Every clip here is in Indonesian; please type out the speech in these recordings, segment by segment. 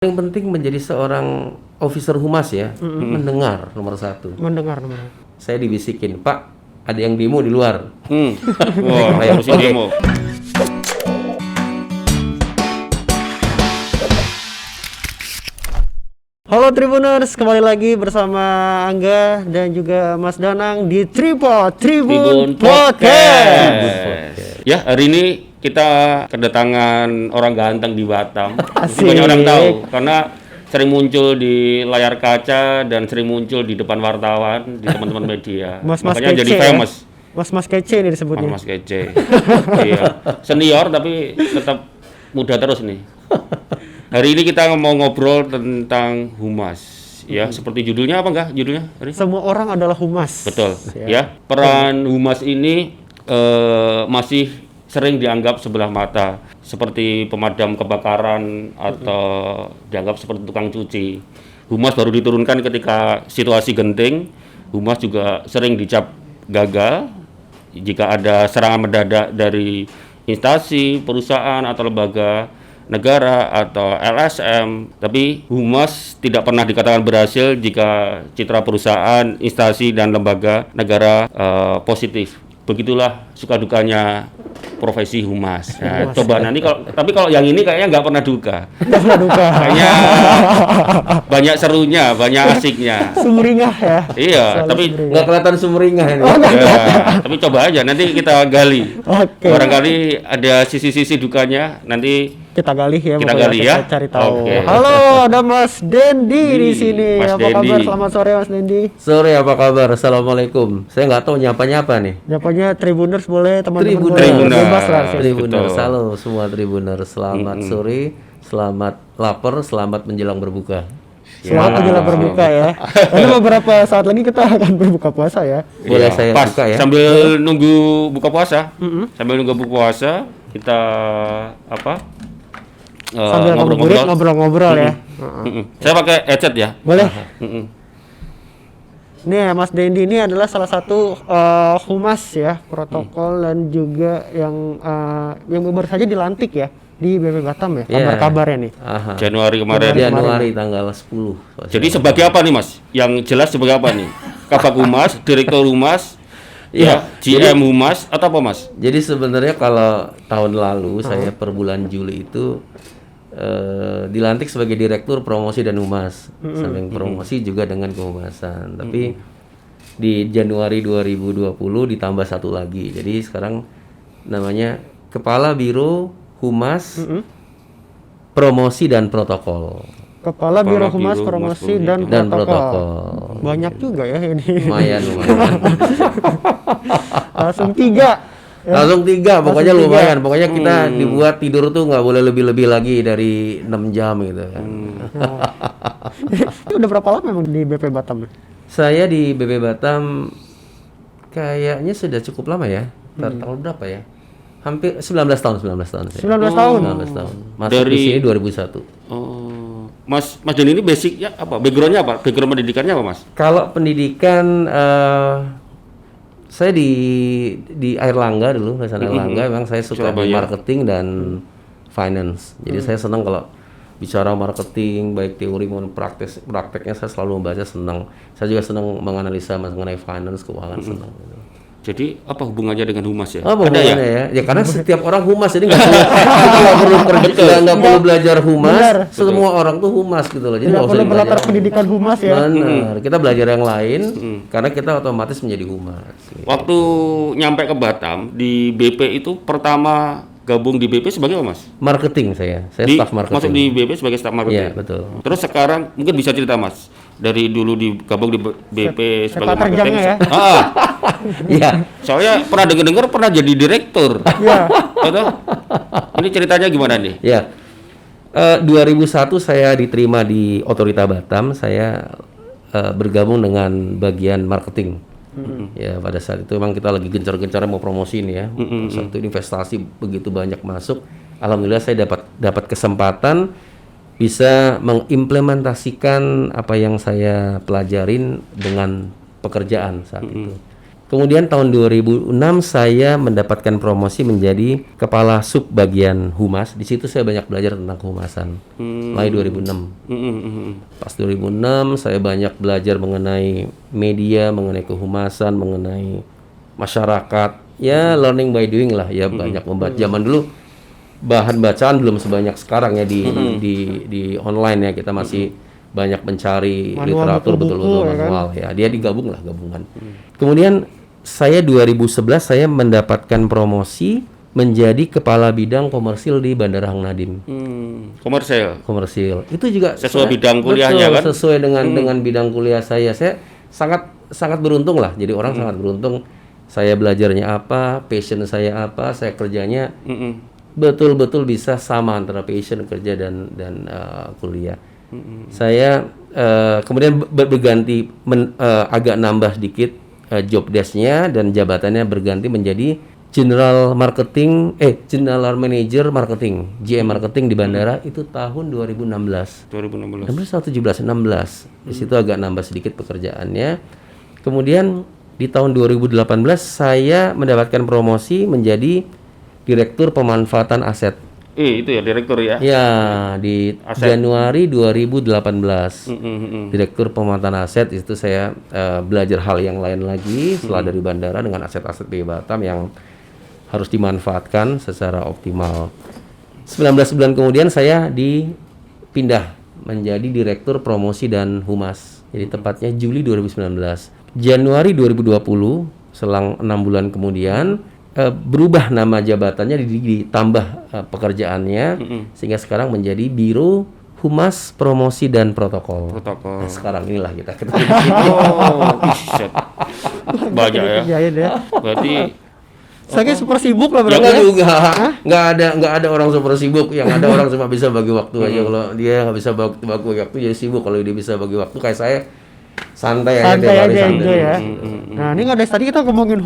Yang penting menjadi seorang officer humas ya, mendengar nomor satu. Mendengar nomor. Saya dibisikin, Pak, ada yang demo di luar. Wah, harus demo. Halo Tribuners, kembali lagi bersama Angga dan juga Mas Danang di Tribun Podcast. Ya, hari ini kita kedatangan orang ganteng di Batam. Asik. Banyak orang tahu karena sering muncul di layar kaca dan sering muncul di depan wartawan, di teman-teman media. Mas-mas Makanya kece jadi ya? famous. Mas kece nih disebutnya. Mas kece. Iya. Senior tapi tetap muda terus nih. Hari ini kita mau ngobrol tentang humas. Ya, seperti judulnya apa enggak? Judulnya? Hari? Semua orang adalah humas. Betul. Ya, peran humas ini masih sering dianggap sebelah mata, seperti pemadam kebakaran atau dianggap seperti tukang cuci. Humas baru diturunkan ketika situasi genting. Humas juga sering dicap gagal jika ada serangan mendadak dari instansi, perusahaan atau lembaga negara atau LSM. Tapi humas tidak pernah dikatakan berhasil jika citra perusahaan, instansi dan lembaga negara positif. Begitulah suka dukanya profesi humas. Nah, coba nanti kalau yang ini kayaknya nggak pernah duka. Nggak pernah duka. Kayaknya banyak serunya, banyak asiknya. Sumringah ya. Iya, Selalu tapi sumringah. Nggak kelihatan sumringah ini. ya, tapi coba aja nanti kita gali. Oke. Barangkali ada sisi-sisi dukanya nanti. Kita gali ya. Kita pokoknya gali kita ya. cari tahu. Oke. Halo, ada Mas Dendi di sini. Mas Apa kabar? Dendi. Selamat sore Mas Dendi. Sore, apa kabar? Assalamualaikum. Saya nggak tahu nyapa-nyapa nih. Nyapanya Tribuners boleh, teman-teman boleh. Tribuners. Bebas lah. sih. Tribuners, Betul. halo semua Tribuners. Selamat sore, selamat lapar, selamat menjelang berbuka. Selamat menjelang berbuka ya. Karena beberapa saat lagi kita akan berbuka puasa ya. Boleh Iya, saya pas, buka ya? sambil nunggu buka puasa. Sambil nunggu buka puasa, kita Sambil ngobrol-ngobrol ya. Saya pakai headset ya. Boleh. Mm-mm. Nih Mas Dendi ini adalah salah satu humas ya, protokol dan juga yang baru saja dilantik ya di BP Batam ya. Iya. Kabar-kabarnya nih. Aha. Januari kemarin. Januari tanggal 10. Jadi sebagai apa nih Mas? Yang jelas sebagai apa nih? Kabag Humas, Direktur Humas, Iya, GM Humas atau apa Mas? Jadi sebenarnya kalau tahun lalu saya per bulan Juli itu dilantik sebagai Direktur Promosi dan Humas, samping promosi juga dengan kehumasan. Tapi di Januari 2020 ditambah satu lagi. Jadi sekarang namanya Kepala Biro Humas, Promosi dan Protokol. Kepala Biro Biro Humas Humas, Promosi Promosi dan dan Protokol. Protokol. Banyak juga ya ini. Lumayan. Langsung 3. Langsung 3, pokoknya Langsung 3. lumayan. Pokoknya kita dibuat tidur tuh nggak boleh lebih-lebih lagi dari 6 jam gitu kan. Itu udah berapa lama memang di BP Batam? Saya di BP Batam kayaknya sudah cukup lama ya. Tahun berapa ya? Hampir 19 tahun saya. 19 tahun. 19 tahun. Masuk Dari- di sini 2001. Oh, Mas Doni ini basicnya apa? Backgroundnya apa? Background pendidikannya apa Mas? Kalau pendidikan saya di Airlangga dulu, Lulusan Airlangga. Memang saya suka di Surabaya. marketing dan finance. Jadi saya senang kalau bicara marketing, baik teori maupun prakteknya saya selalu membaca, senang. Saya juga senang menganalisa mengenai finance, keuangan, senang. Gitu. Jadi apa hubungannya dengan humas ya? Oh, Ada ya? hubungannya ya? Ya karena setiap orang humas, jadi nggak perlu kerja, nggak perlu belajar humas. Benar. Semua orang tuh humas gitu loh. Jadi Tidak nggak usah perlu berlatar belajar. pendidikan humas ya. Benar. Kita belajar yang lain karena kita otomatis menjadi humas. Waktu nyampe ke Batam di BP itu pertama gabung di BP sebagai apa Mas? Marketing saya Di- staff marketing. Masuk di BP sebagai staff marketing. Iya, betul. Terus sekarang mungkin bisa cerita Mas, dari dulu digabung di BP sebagai sepak terjangnya marketing. ya. Iya. Soalnya pernah dengar pernah jadi direktur. Iya. Betul? Ini ceritanya gimana nih? Ya. 2001 saya diterima di Otorita Batam, saya bergabung dengan bagian marketing. Ya, pada saat itu memang kita lagi gencar-gencarnya mau promosiin ya. Satu investasi begitu banyak masuk. Alhamdulillah saya dapat kesempatan bisa mengimplementasikan apa yang saya pelajarin dengan pekerjaan saat itu. Kemudian tahun 2006 saya mendapatkan promosi menjadi kepala sub bagian humas. Di situ saya banyak belajar tentang kehumasan. Mulai 2006. Pas 2006 saya banyak belajar mengenai media, mengenai kehumasan, mengenai masyarakat. Ya learning by doing lah ya, banyak membaca. Zaman dulu bahan bacaan belum sebanyak sekarang ya di online ya, kita masih banyak mencari Manual, literatur buku-buku, betul-betul ya kan? manual ya. Dia digabung lah, gabungan. Kemudian saya 2011 saya mendapatkan promosi menjadi kepala bidang komersil di Bandara Hang Nadim. Komersil. Itu juga Sesuai bidang kuliahnya, kan? Sesuai dengan bidang kuliah saya. Saya sangat beruntung lah. Jadi orang sangat beruntung. Saya belajarnya apa, passion saya apa, saya kerjanya betul-betul bisa sama antara passion kerja dan kuliah. Saya kemudian berganti agak nambah sedikit job desk-nya dan jabatannya berganti menjadi General Manager Marketing, GM Marketing di bandara itu tahun 2016. 16 atau 17, 16. Di situ agak nambah sedikit pekerjaannya. Kemudian di tahun 2018 saya mendapatkan promosi menjadi Direktur Pemanfaatan Aset. Itu ya direktur ya? Ya, di Januari 2018. Direktur Pemanfaatan Aset itu saya belajar hal yang lain lagi setelah dari bandara dengan aset-aset BI Batam yang harus dimanfaatkan secara optimal. 19 bulan kemudian saya dipindah menjadi Direktur Promosi dan Humas. Jadi tepatnya Juli 2019. Januari 2020, selang 6 bulan kemudian berubah nama jabatannya, ditambah pekerjaannya sehingga sekarang menjadi Biro Humas Promosi dan Protokol. Nah, sekarang inilah kita ketemu. Banyak ya. Kerjain ya. Berarti Saya super sibuk lah Ya berarti. enggak juga, nggak ada orang super sibuk. Yang ada orang cuma bisa bagi waktu aja. Kalau dia nggak bisa bagi waktu, jadi sibuk. Kalau dia bisa bagi waktu kayak saya, santai aja tiap hari, Santai aja santai. itu ya. Nah ini nggak dari tadi kita ngomongin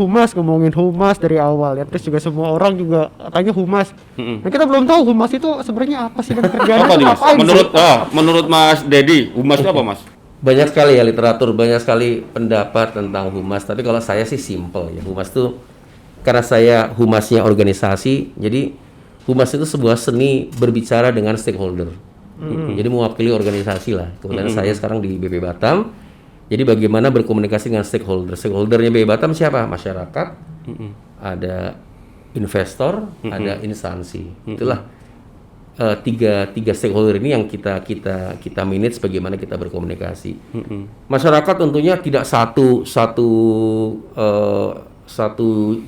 humas dari awal ya. Terus juga semua orang juga katanya humas. Nah kita belum tahu humas itu sebenarnya apa sih dan kerjanya apa itu nih Mas? ngapain sih? Menurut Mas Dedi, humas itu apa Mas? Banyak sekali ya literatur, banyak sekali pendapat tentang humas. Tapi kalau saya sih simple ya. Humas itu karena saya humasnya organisasi, jadi humas itu sebuah seni berbicara dengan stakeholder. Jadi mewakili organisasi lah. Kemudian saya sekarang di BP Batam. Jadi bagaimana berkomunikasi dengan stakeholder. Stakeholdernya BP Batam siapa? Masyarakat, ada investor, ada instansi. Itulah tiga stakeholder ini yang kita manage bagaimana kita berkomunikasi. Masyarakat tentunya tidak satu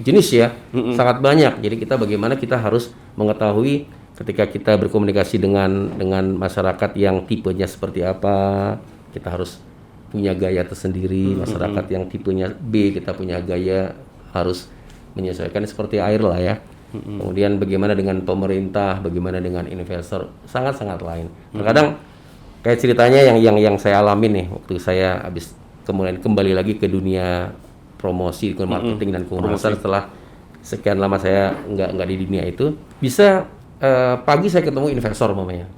jenis ya, sangat banyak. Jadi kita bagaimana kita harus mengetahui ketika kita berkomunikasi dengan masyarakat yang tipenya seperti apa, kita harus punya gaya tersendiri. Masyarakat yang tipenya B, kita punya gaya harus menyesuaikan seperti air lah ya. Kemudian bagaimana dengan pemerintah, bagaimana dengan investor, sangat-sangat lain. Terkadang kayak ceritanya yang saya alami nih waktu saya habis kemudian kembali lagi ke dunia promosi, ke marketing dan kehumasan setelah sekian lama saya nggak di dunia itu. Bisa pagi saya ketemu investor mamanya,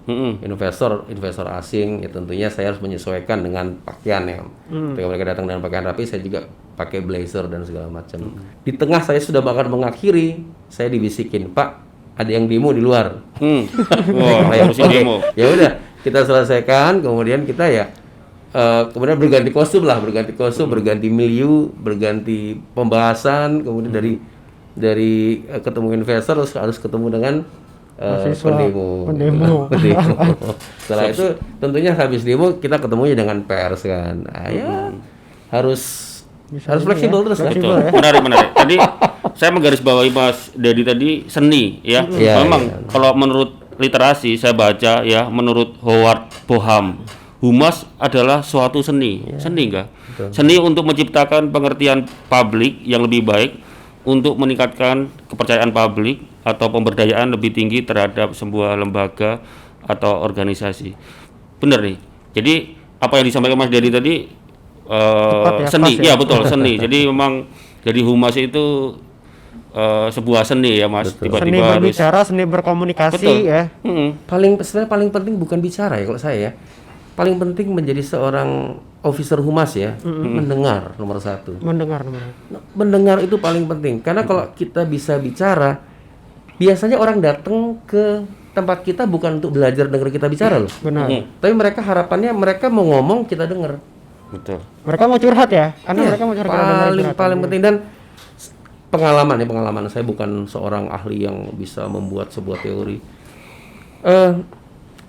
investor asing, ya tentunya saya harus menyesuaikan dengan pakaian ya. Ketika mereka datang dengan pakaian rapi, saya juga pakai blazer dan segala macam. Di tengah saya sudah bakal mengakhiri, saya dibisikin, Pak, ada yang demo di luar. Wah, harus demo. Ya udah, kita selesaikan, kemudian kita ya kemudian berganti kostum, berganti milieu, berganti pembahasan, kemudian dari ketemu investor harus ketemu dengan pendemo. Setelah itu tentunya habis demo kita ketemunya dengan pers kan. Ya harus fleksibel terus kan. Betul. Menarik. Tadi saya menggarisbawahi Mas Dedi tadi seni ya. Memang kalau menurut literasi saya baca ya, menurut Howard Boham, humas adalah suatu seni. Seni enggak? Betul. Seni untuk menciptakan pengertian publik yang lebih baik, untuk meningkatkan kepercayaan publik atau pemberdayaan lebih tinggi terhadap sebuah lembaga atau organisasi. Benar nih. Jadi apa yang disampaikan Mas Dedi tadi seni, ya betul seni. Jadi memang jadi humas itu sebuah seni ya Mas. Betul. Seni berbicara, seni berkomunikasi betul. ya. Sebenarnya paling penting bukan bicara ya kalau saya ya. paling penting menjadi seorang officer humas ya, mendengar nomor satu. Mendengar namanya. Mendengar itu paling penting, karena kalau kita bisa bicara, biasanya orang datang ke tempat kita bukan untuk belajar dengar kita bicara loh. Benar. Tapi mereka harapannya mereka mau ngomong kita dengar. Betul. Mereka mau curhat ya, karena mereka mau curhat. Paling penting. Dan pengalaman saya bukan seorang ahli yang bisa membuat sebuah teori.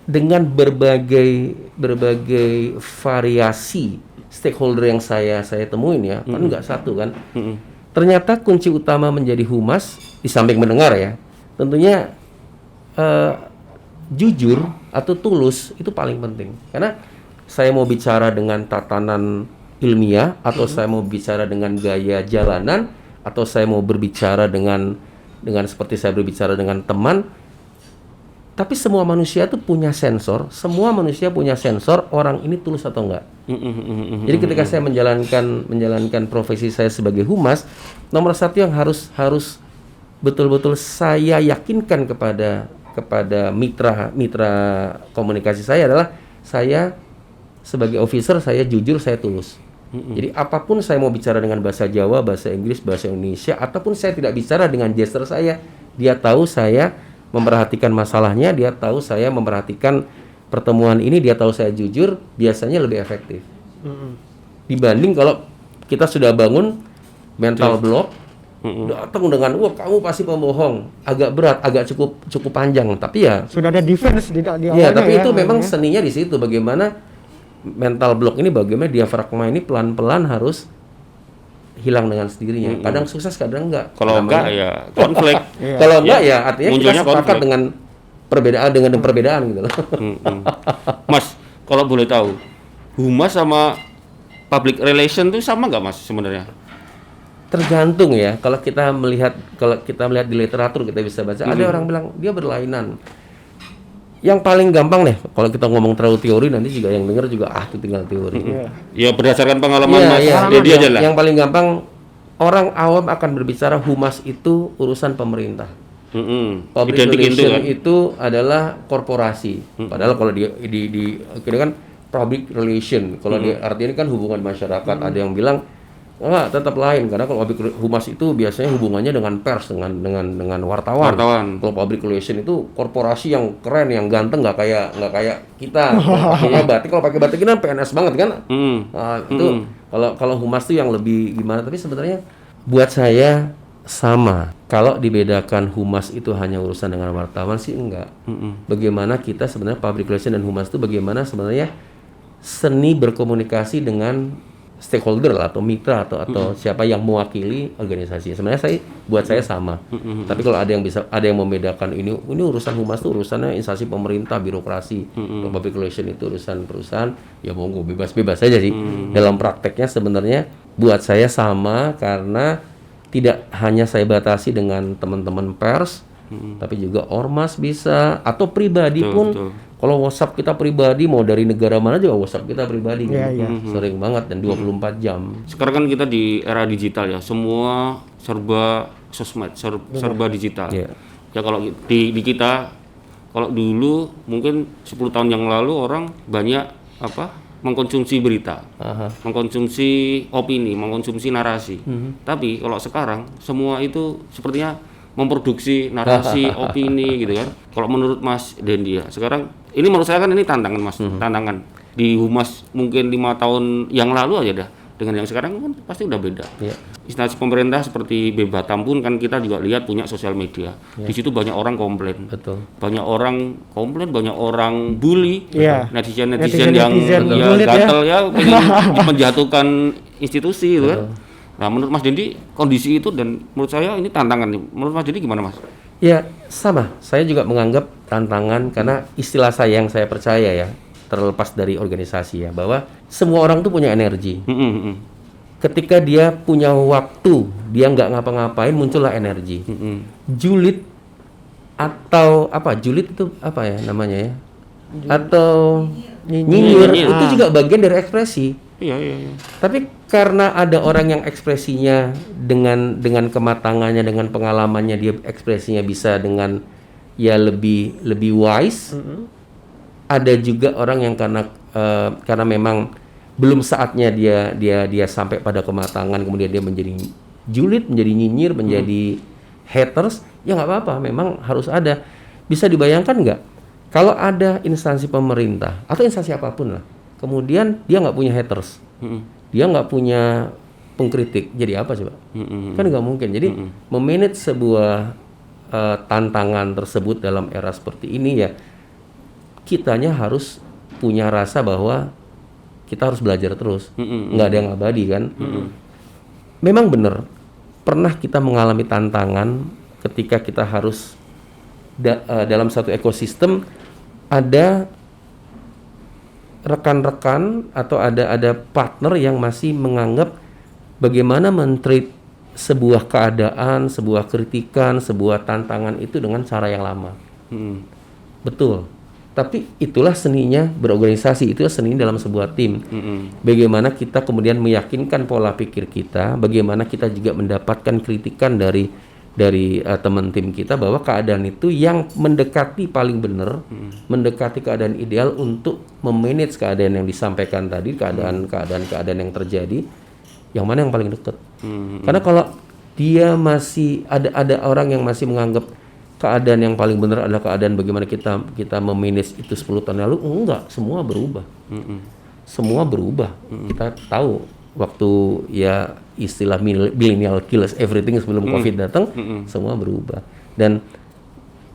Dengan berbagai variasi stakeholder yang saya temuin ya, kan nggak satu kan. Ternyata kunci utama menjadi humas di samping mendengar ya, tentunya jujur atau tulus itu paling penting. Karena saya mau bicara dengan tatanan ilmiah, atau saya mau bicara dengan gaya jalanan, atau saya mau berbicara dengan seperti saya berbicara dengan teman. Tapi semua manusia itu punya sensor, orang ini tulus atau enggak. Jadi ketika saya menjalankan profesi saya sebagai humas, nomor satu yang harus betul-betul saya yakinkan kepada mitra komunikasi saya adalah saya sebagai officer, saya jujur, saya tulus. Jadi apapun saya mau bicara dengan bahasa Jawa, bahasa Inggris, bahasa Indonesia, ataupun saya tidak bicara dengan gesture saya, dia tahu saya memperhatikan masalahnya, dia tahu saya memperhatikan pertemuan ini, dia tahu saya jujur, biasanya lebih efektif. Dibanding kalau kita sudah bangun mental block, datang dengan wah kamu pasti pembohong, agak berat, agak cukup panjang, tapi ya Sudah ada defense di awalnya ya, tapi itu ya, memang namanya. seninya di situ, bagaimana mental block ini, bagaimana diafragma ini pelan-pelan harus hilang dengan sendirinya. Kadang sukses, kadang enggak. Kalau enggak ya konflik. Kalau enggak ya artinya kita Munculnya sepakat konflik. dengan perbedaan gitu loh. Mas, kalau boleh tahu, humas sama public relation itu sama nggak Mas sebenarnya? Tergantung ya. Kalau kita melihat di literatur kita bisa baca, ada orang bilang dia berlainan. Yang paling gampang nih, kalau kita ngomong terlalu teori nanti juga yang dengar juga itu tinggal teori. Ya berdasarkan pengalaman Iya, Mas iya. Dedi aja lah. Yang paling gampang, orang awam akan berbicara humas itu urusan pemerintah. Public Identik itu relation kan. itu adalah korporasi. Padahal kalau di kita kan public relation. Kalau di artinya kan hubungan masyarakat. Ada yang bilang enggak, tetap lain, karena kalau public humas itu biasanya hubungannya dengan pers, dengan wartawan. Kalau public relation itu korporasi yang keren, yang ganteng, nggak kayak kita. Pakainya batik, kalau pakai batik ini kan PNS banget kan. Nah, itu kalau humas itu yang lebih gimana, tapi sebenarnya buat saya sama. Kalau dibedakan humas itu hanya urusan dengan wartawan sih enggak. Bagaimana kita sebenarnya public relation dan humas itu bagaimana sebenarnya seni berkomunikasi dengan stakeholder lah, atau mitra atau siapa yang mewakili organisasi. Sebenarnya buat saya sama. Tapi kalau ada yang membedakan ini urusan humas itu urusannya instansi pemerintah, birokrasi. Kalau public relation itu urusan perusahaan, ya monggo bebas-bebas saja sih. Dalam prakteknya sebenarnya buat saya sama, karena tidak hanya saya batasi dengan teman-teman pers, tapi juga ormas bisa, atau pribadi pun. Betul. Kalau WhatsApp kita pribadi, mau dari negara mana juga WhatsApp kita pribadi. Iya. Sering banget, dan 24 jam. Sekarang kan kita di era digital ya, semua serba sosmed, serba digital. Iya. Ya kalau di kita, kalau dulu mungkin 10 tahun yang lalu orang banyak mengkonsumsi berita, mengkonsumsi opini, mengkonsumsi narasi. Tapi kalau sekarang semua itu sepertinya memproduksi narasi, opini gitu kan. Kalau menurut Mas Dendi ya, sekarang ini menurut saya kan ini tantangan Mas, tantangan. Di humas mungkin 5 tahun yang lalu aja dah, dengan yang sekarang kan pasti udah beda. Iya. Instansi pemerintah seperti Batam pun kan kita juga lihat punya sosial media. Di situ banyak orang komplain. Betul. Banyak orang komplain, banyak orang bully. Iya. Netizen Netizen yang julid ya. gatel ya, pengen menjatuhkan institusi gitu kan. Nah, menurut Mas Dendi kondisi itu, dan menurut saya ini tantangan nih. Menurut Mas Dendi gimana Mas? Ya sama, saya juga menganggap tantangan, karena istilah saya yang saya percaya ya, terlepas dari organisasi ya, bahwa semua orang tuh punya energi. Ketika dia punya waktu, dia nggak ngapa-ngapain, muncullah energi. Julid atau julid itu apa ya namanya ya? Atau nyinyir itu juga bagian dari ekspresi. Iya. Tapi karena ada orang yang ekspresinya dengan kematangannya, dengan pengalamannya, dia ekspresinya bisa dengan ya lebih wise. ada juga orang yang karena memang belum saatnya dia sampai pada kematangan, kemudian dia menjadi julid, menjadi nyinyir, menjadi haters, ya nggak apa-apa, memang harus ada. Bisa dibayangkan nggak kalau ada instansi pemerintah atau instansi apapun lah, kemudian dia nggak punya haters, dia nggak punya pengkritik, jadi apa coba? Kan nggak mungkin. Jadi memanage sebuah tantangan tersebut dalam era seperti ini ya, kitanya harus punya rasa bahwa kita harus belajar terus, nggak ada yang abadi kan. Memang benar, pernah kita mengalami tantangan ketika kita harus dalam satu ekosistem ada rekan-rekan atau ada partner yang masih menganggap bagaimana men-treat sebuah keadaan, sebuah kritikan, sebuah tantangan itu dengan cara yang lama. Betul. Tapi itulah seninya berorganisasi, itu seni dalam sebuah tim. Bagaimana kita kemudian meyakinkan pola pikir kita, bagaimana kita juga mendapatkan kritikan dari teman tim kita bahwa keadaan itu yang mendekati paling benar, mendekati keadaan ideal untuk memanage keadaan yang disampaikan tadi, keadaan yang terjadi, yang mana yang paling dekat. Karena kalau dia masih ada orang yang masih menganggap keadaan yang paling benar adalah keadaan bagaimana kita memanage itu 10 tahun lalu, enggak, semua berubah. Semua berubah. Kita tahu waktu ya istilah millennial kills everything sebelum Covid datang, semua berubah. Dan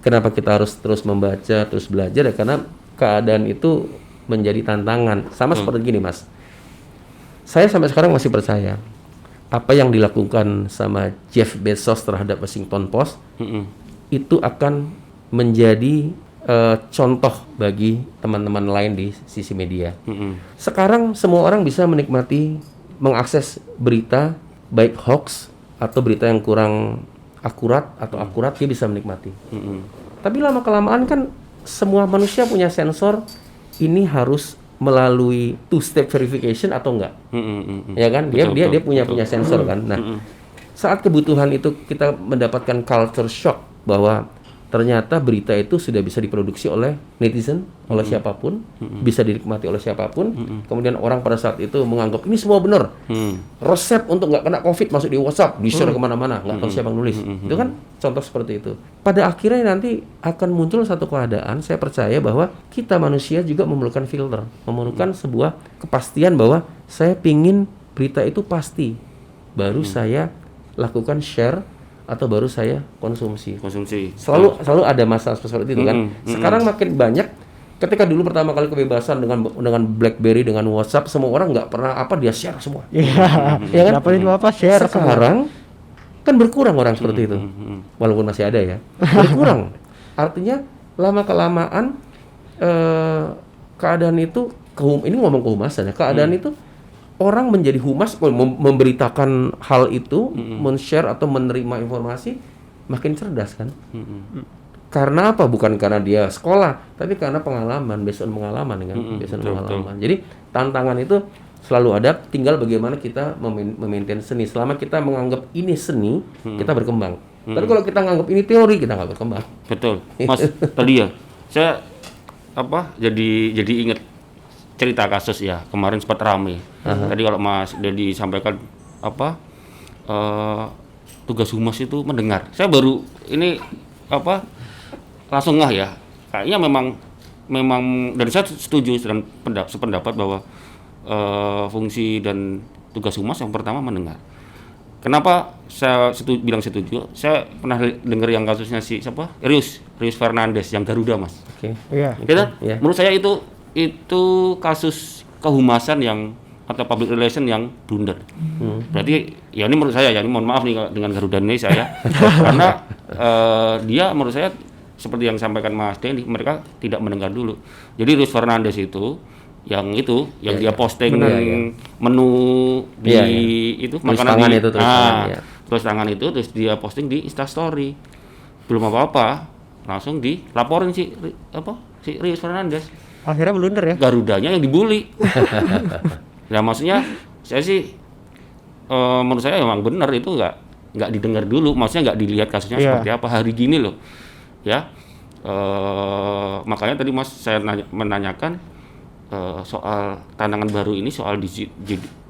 kenapa kita harus terus membaca, terus belajar ya karena keadaan itu menjadi tantangan. Sama seperti gini, Mas. Saya sampai sekarang masih percaya apa yang dilakukan sama Jeff Bezos terhadap Washington Post itu akan menjadi contoh bagi teman-teman lain di sisi media. Sekarang semua orang bisa menikmati, mengakses berita, baik hoax atau berita yang kurang akurat atau akurat, dia bisa menikmati. Tapi lama-kelamaan kan semua manusia punya sensor, ini harus melalui two-step verification atau enggak. Ya kan? Dia punya sensor kan. Nah, saat kebutuhan itu kita mendapatkan culture shock bahwa ternyata berita itu sudah bisa diproduksi oleh netizen, oleh siapapun, bisa dinikmati oleh siapapun. Kemudian orang pada saat itu menganggap ini semua benar. Resep untuk nggak kena COVID masuk di WhatsApp, di-share kemana-mana, nggak tahu siapa yang nulis. Itu kan contoh seperti itu. Pada akhirnya nanti akan muncul satu keadaan, saya percaya bahwa kita manusia juga memerlukan filter, memerlukan sebuah kepastian bahwa saya pingin berita itu pasti, baru saya lakukan share atau baru saya konsumsi. Selalu ada masalah seperti itu kan. Sekarang makin banyak. Ketika dulu pertama kali kebebasan dengan BlackBerry, dengan WhatsApp, semua orang nggak pernah dia share semua. Iya. Ya kan? Dapat itu apa share. Sekarang kan berkurang orang seperti itu. Walaupun masih ada ya. Berkurang. Artinya lama kelamaan keadaan itu ini ngomong kehumasan ya. Keadaan itu orang menjadi humas, memberitakan hal itu, men-share atau menerima informasi, makin cerdas kan? Karena apa? Bukan karena dia sekolah, tapi karena pengalaman, based on pengalaman kan? Based on pengalaman. Jadi tantangan itu selalu ada, tinggal bagaimana kita memaintain seni. Selama kita menganggap ini seni, kita berkembang. Tapi kalau kita menganggap ini teori, kita nggak berkembang. Betul, Mas. Tadi ya, saya jadi ingat cerita kasus ya, kemarin sempat rame. Tadi kalau Mas Dedi sampaikan tugas humas itu mendengar. Saya baru ini langsung ngah ya. Kayaknya memang dan saya setuju dan sependapat bahwa fungsi dan tugas humas yang pertama mendengar. Kenapa saya bilang setuju? Saya pernah dengar yang kasusnya Rius Fernandes yang Garuda, Mas. Oke. Iya. Yeah. Menurut saya itu kasus kehumasan atau public relation yang blunder. Berarti ya ini menurut saya ya, ini mohon maaf nih dengan Garuda Indonesia ya. Karena dia menurut saya seperti yang sampaikan Mas Denny, mereka tidak mendengar dulu. Jadi Rius Fernandes itu yang dia posting menu di itu makanan terus tangan itu terus dia posting di Instastory. Belum apa-apa langsung dilaporin si Rius Fernandes. Akhirnya blunder ya. Garudanya yang dibully. Nah, maksudnya saya sih menurut saya memang benar itu nggak didengar dulu, maksudnya nggak dilihat kasusnya seperti apa hari gini loh. Ya. Makanya tadi Mas saya menanyakan soal tantangan baru ini, soal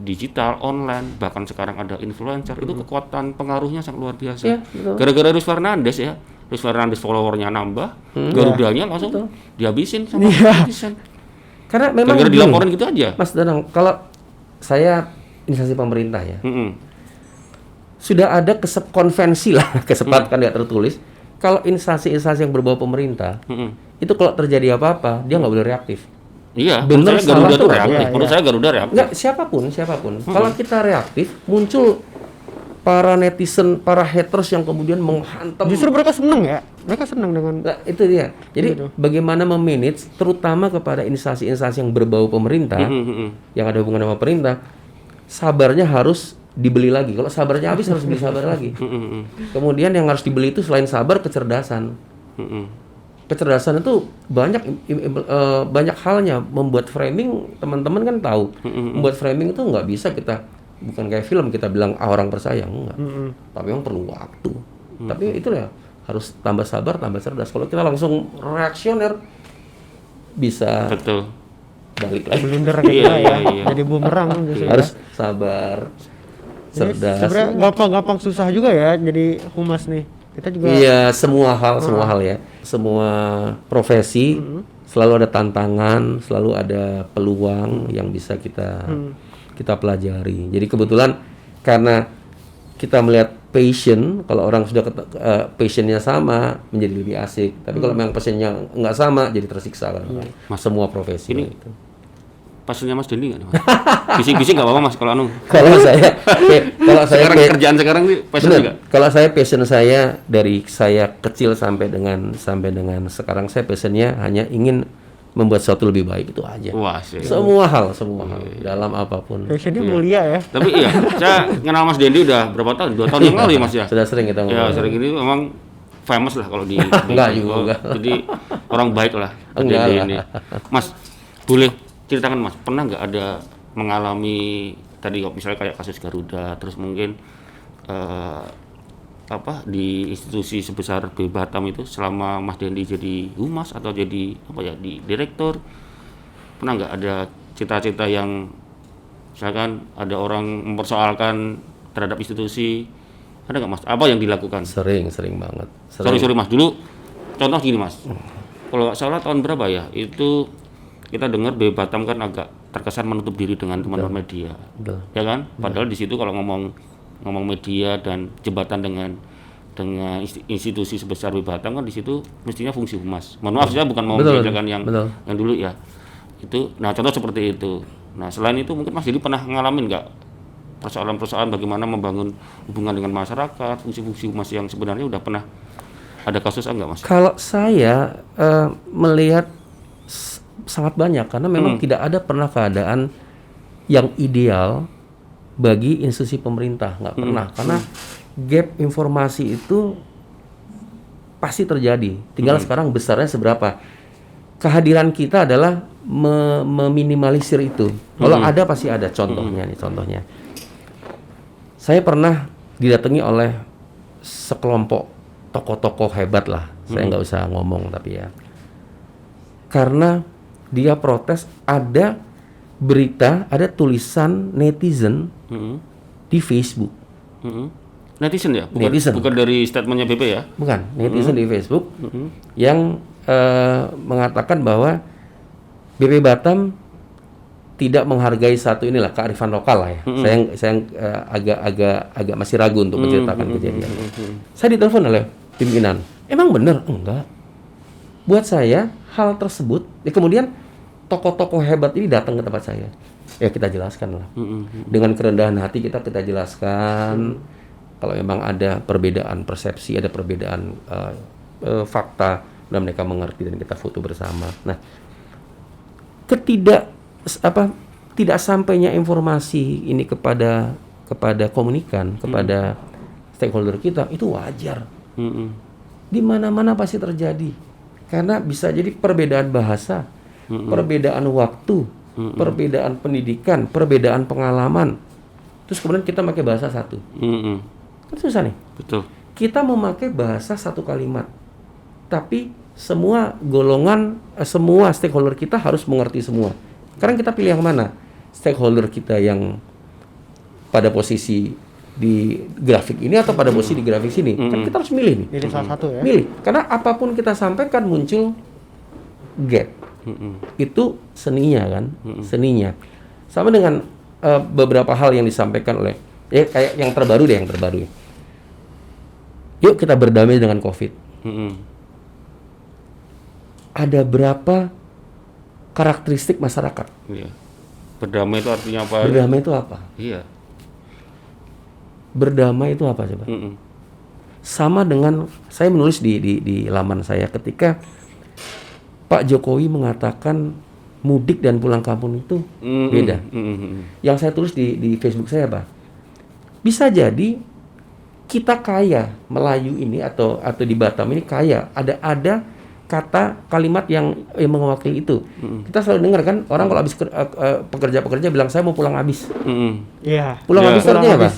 digital, online, bahkan sekarang ada influencer, itu kekuatan pengaruhnya sangat luar biasa. Iya, betul. Gara-gara Luis Fernandes ya, Luis Fernandes followernya nambah, Garudanya langsung dihabisin sama netizen. Karena memang Gara-gara gini, dilaporin gitu aja. Mas Danang, kalau saya instansi pemerintah ya, Mm-mm. sudah ada konvensi lah, kesepakatan tidak tertulis. Kalau instansi-instansi yang berbau pemerintah, Mm-mm. itu kalau terjadi apa-apa, dia nggak boleh reaktif. Iya, Bener, menurut saya salah Garuda tuh tuh nggak reaktif. boleh. Menurut saya Garuda reaktif. Nggak, siapapun. Kalau kita reaktif, muncul para netizen, para haters yang kemudian menghantam. Justru mereka seneng ya, mereka seneng dengan Nah, itu dia. Jadi bagaimana memanage, terutama kepada instansi-instansi yang berbau pemerintah, yang ada hubungan sama pemerintah, sabarnya harus dibeli lagi. Kalau sabarnya habis harus beli sabar lagi. Kemudian yang harus dibeli itu selain sabar, kecerdasan. Kecerdasan itu banyak halnya. Membuat framing, teman-teman kan tahu. Membuat framing itu nggak bisa kita, bukan kayak film kita bilang orang percaya, enggak. Tapi memang perlu waktu. Tapi itu ya harus tambah sabar, tambah cerdas. Kalau kita langsung reaksioner, bisa Betul. balik lagi. blunder kayak Iya, kita ya, iya. jadi bumerang gitu ya. Harus sabar, Jadi cerdas. sebenarnya gampang-gampang susah juga ya jadi humas nih. Kita juga Iya, semua hal ya. Semua profesi selalu ada tantangan, selalu ada peluang yang bisa kita pelajari. Jadi kebetulan karena kita melihat passion, kalau orang sudah passionnya sama menjadi lebih asik. Tapi kalau memang passionnya nggak sama, jadi tersiksa kan. Semua profesi Ini itu. Pasnya Mas Dendi nggak nih Mas? Bising-bising nggak apa-apa Mas kalau anu. Kalau saya Sekarang kerjaan sekarang nih passion bener, juga. kalau saya passion saya dari saya kecil sampai dengan sekarang, saya passionnya hanya ingin membuat sesuatu lebih baik, itu aja. Wah, sih. Semua hal dalam apapun. passionnya mulia ya. Tapi iya, saya kenal Mas Dendi udah berapa tahun? 2 tahun yang lalu ya Mas ya? Sudah sering kita Ya, ngobrol. sering ini memang famous lah kalau di Enggak juga. Jadi orang baik lah Mas Enggak Dendi lah. ini. Mas, boleh ceritakan Mas, pernah nggak ada mengalami tadi misalnya kayak kasus Garuda, terus mungkin di institusi sebesar B Batam itu selama Mas Dendi jadi humas atau jadi di direktur, pernah nggak ada cita-cita yang misalkan ada orang mempersoalkan terhadap institusi, ada nggak Mas? Apa yang dilakukan? Sering banget. Sorry Mas, dulu contoh gini Mas, kalau nggak salah tahun berapa ya, itu kita dengar B Batam kan agak terkesan menutup diri dengan teman-teman media, Betul. ya kan? Padahal di situ kalau ngomong media dan jembatan dengan institusi sebesar B Batam kan di situ mestinya fungsi humas. Mohon maaf saya bukan mau Betul, menjelaskan yang betul. dulu ya. Itu, nah contoh seperti itu. Nah selain itu mungkin Mas Didi pernah ngalamin nggak persoalan-persoalan bagaimana membangun hubungan dengan masyarakat, fungsi-fungsi humas yang sebenarnya udah pernah ada kasus enggak Mas? Kalau saya melihat sangat banyak, karena memang tidak ada pernah keadaan yang ideal bagi institusi pemerintah, nggak pernah, karena gap informasi itu pasti terjadi. Tinggal sekarang besarnya seberapa. Kehadiran kita adalah meminimalisir itu. Kalau ada pasti ada contohnya nih, contohnya. Saya pernah didatangi oleh sekelompok tokoh-tokoh hebat lah. Saya nggak usah ngomong tapi ya. Karena dia protes ada berita, ada tulisan netizen di Facebook. Netizen ya? Bukan, Netizen. bukan dari statementnya BP ya? Bukan, netizen di Facebook yang mengatakan bahwa BP Batam tidak menghargai satu inilah kearifan lokal lah ya. Saya agak masih ragu untuk menceritakan kejadian. Saya ditelepon oleh pimpinan. Emang benar? Enggak. Buat saya hal tersebut, kemudian tokoh-tokoh hebat ini datang ke tempat saya. Ya kita jelaskan lah. Dengan kerendahan hati kita jelaskan. Kalau memang ada perbedaan persepsi, ada perbedaan fakta, dan mereka mengerti dan kita foto bersama. Nah, tidak sampainya informasi ini kepada komunikan, kepada stakeholder kita itu wajar. Di mana-mana pasti terjadi. Karena bisa jadi perbedaan bahasa, perbedaan waktu, perbedaan pendidikan, perbedaan pengalaman. Terus kemudian kita pakai bahasa satu. Kan susah nih. Betul. Kita memakai bahasa satu kalimat, tapi semua golongan, semua stakeholder kita harus mengerti semua. Sekarang kita pilih yang mana? Stakeholder kita yang pada posisi di grafik ini atau pada posisi di grafik sini? Kan kita harus milih nih. Pilih salah satu ya. Milih, karena apapun kita sampaikan muncul gap. Itu seninya kan, seninya. Sama dengan beberapa hal yang disampaikan oleh, ya kayak yang terbaru deh, yang terbaru. Yuk kita berdamai dengan COVID. Ada berapa karakteristik masyarakat? Iya. Berdamai itu artinya apa? Berdamai itu apa? Iya. Berdamai itu apa coba? Sama dengan saya menulis di laman saya ketika Pak Jokowi mengatakan mudik dan pulang kampung itu beda. Yang saya tulis di Facebook saya apa? Bisa jadi kita kaya Melayu ini atau di Batam ini kaya ada kata kalimat yang mewakili itu. Kita selalu dengar kan orang kalau habis pekerja bilang saya mau pulang habis. Iya. Pulang habis Pulang artinya apa? habis.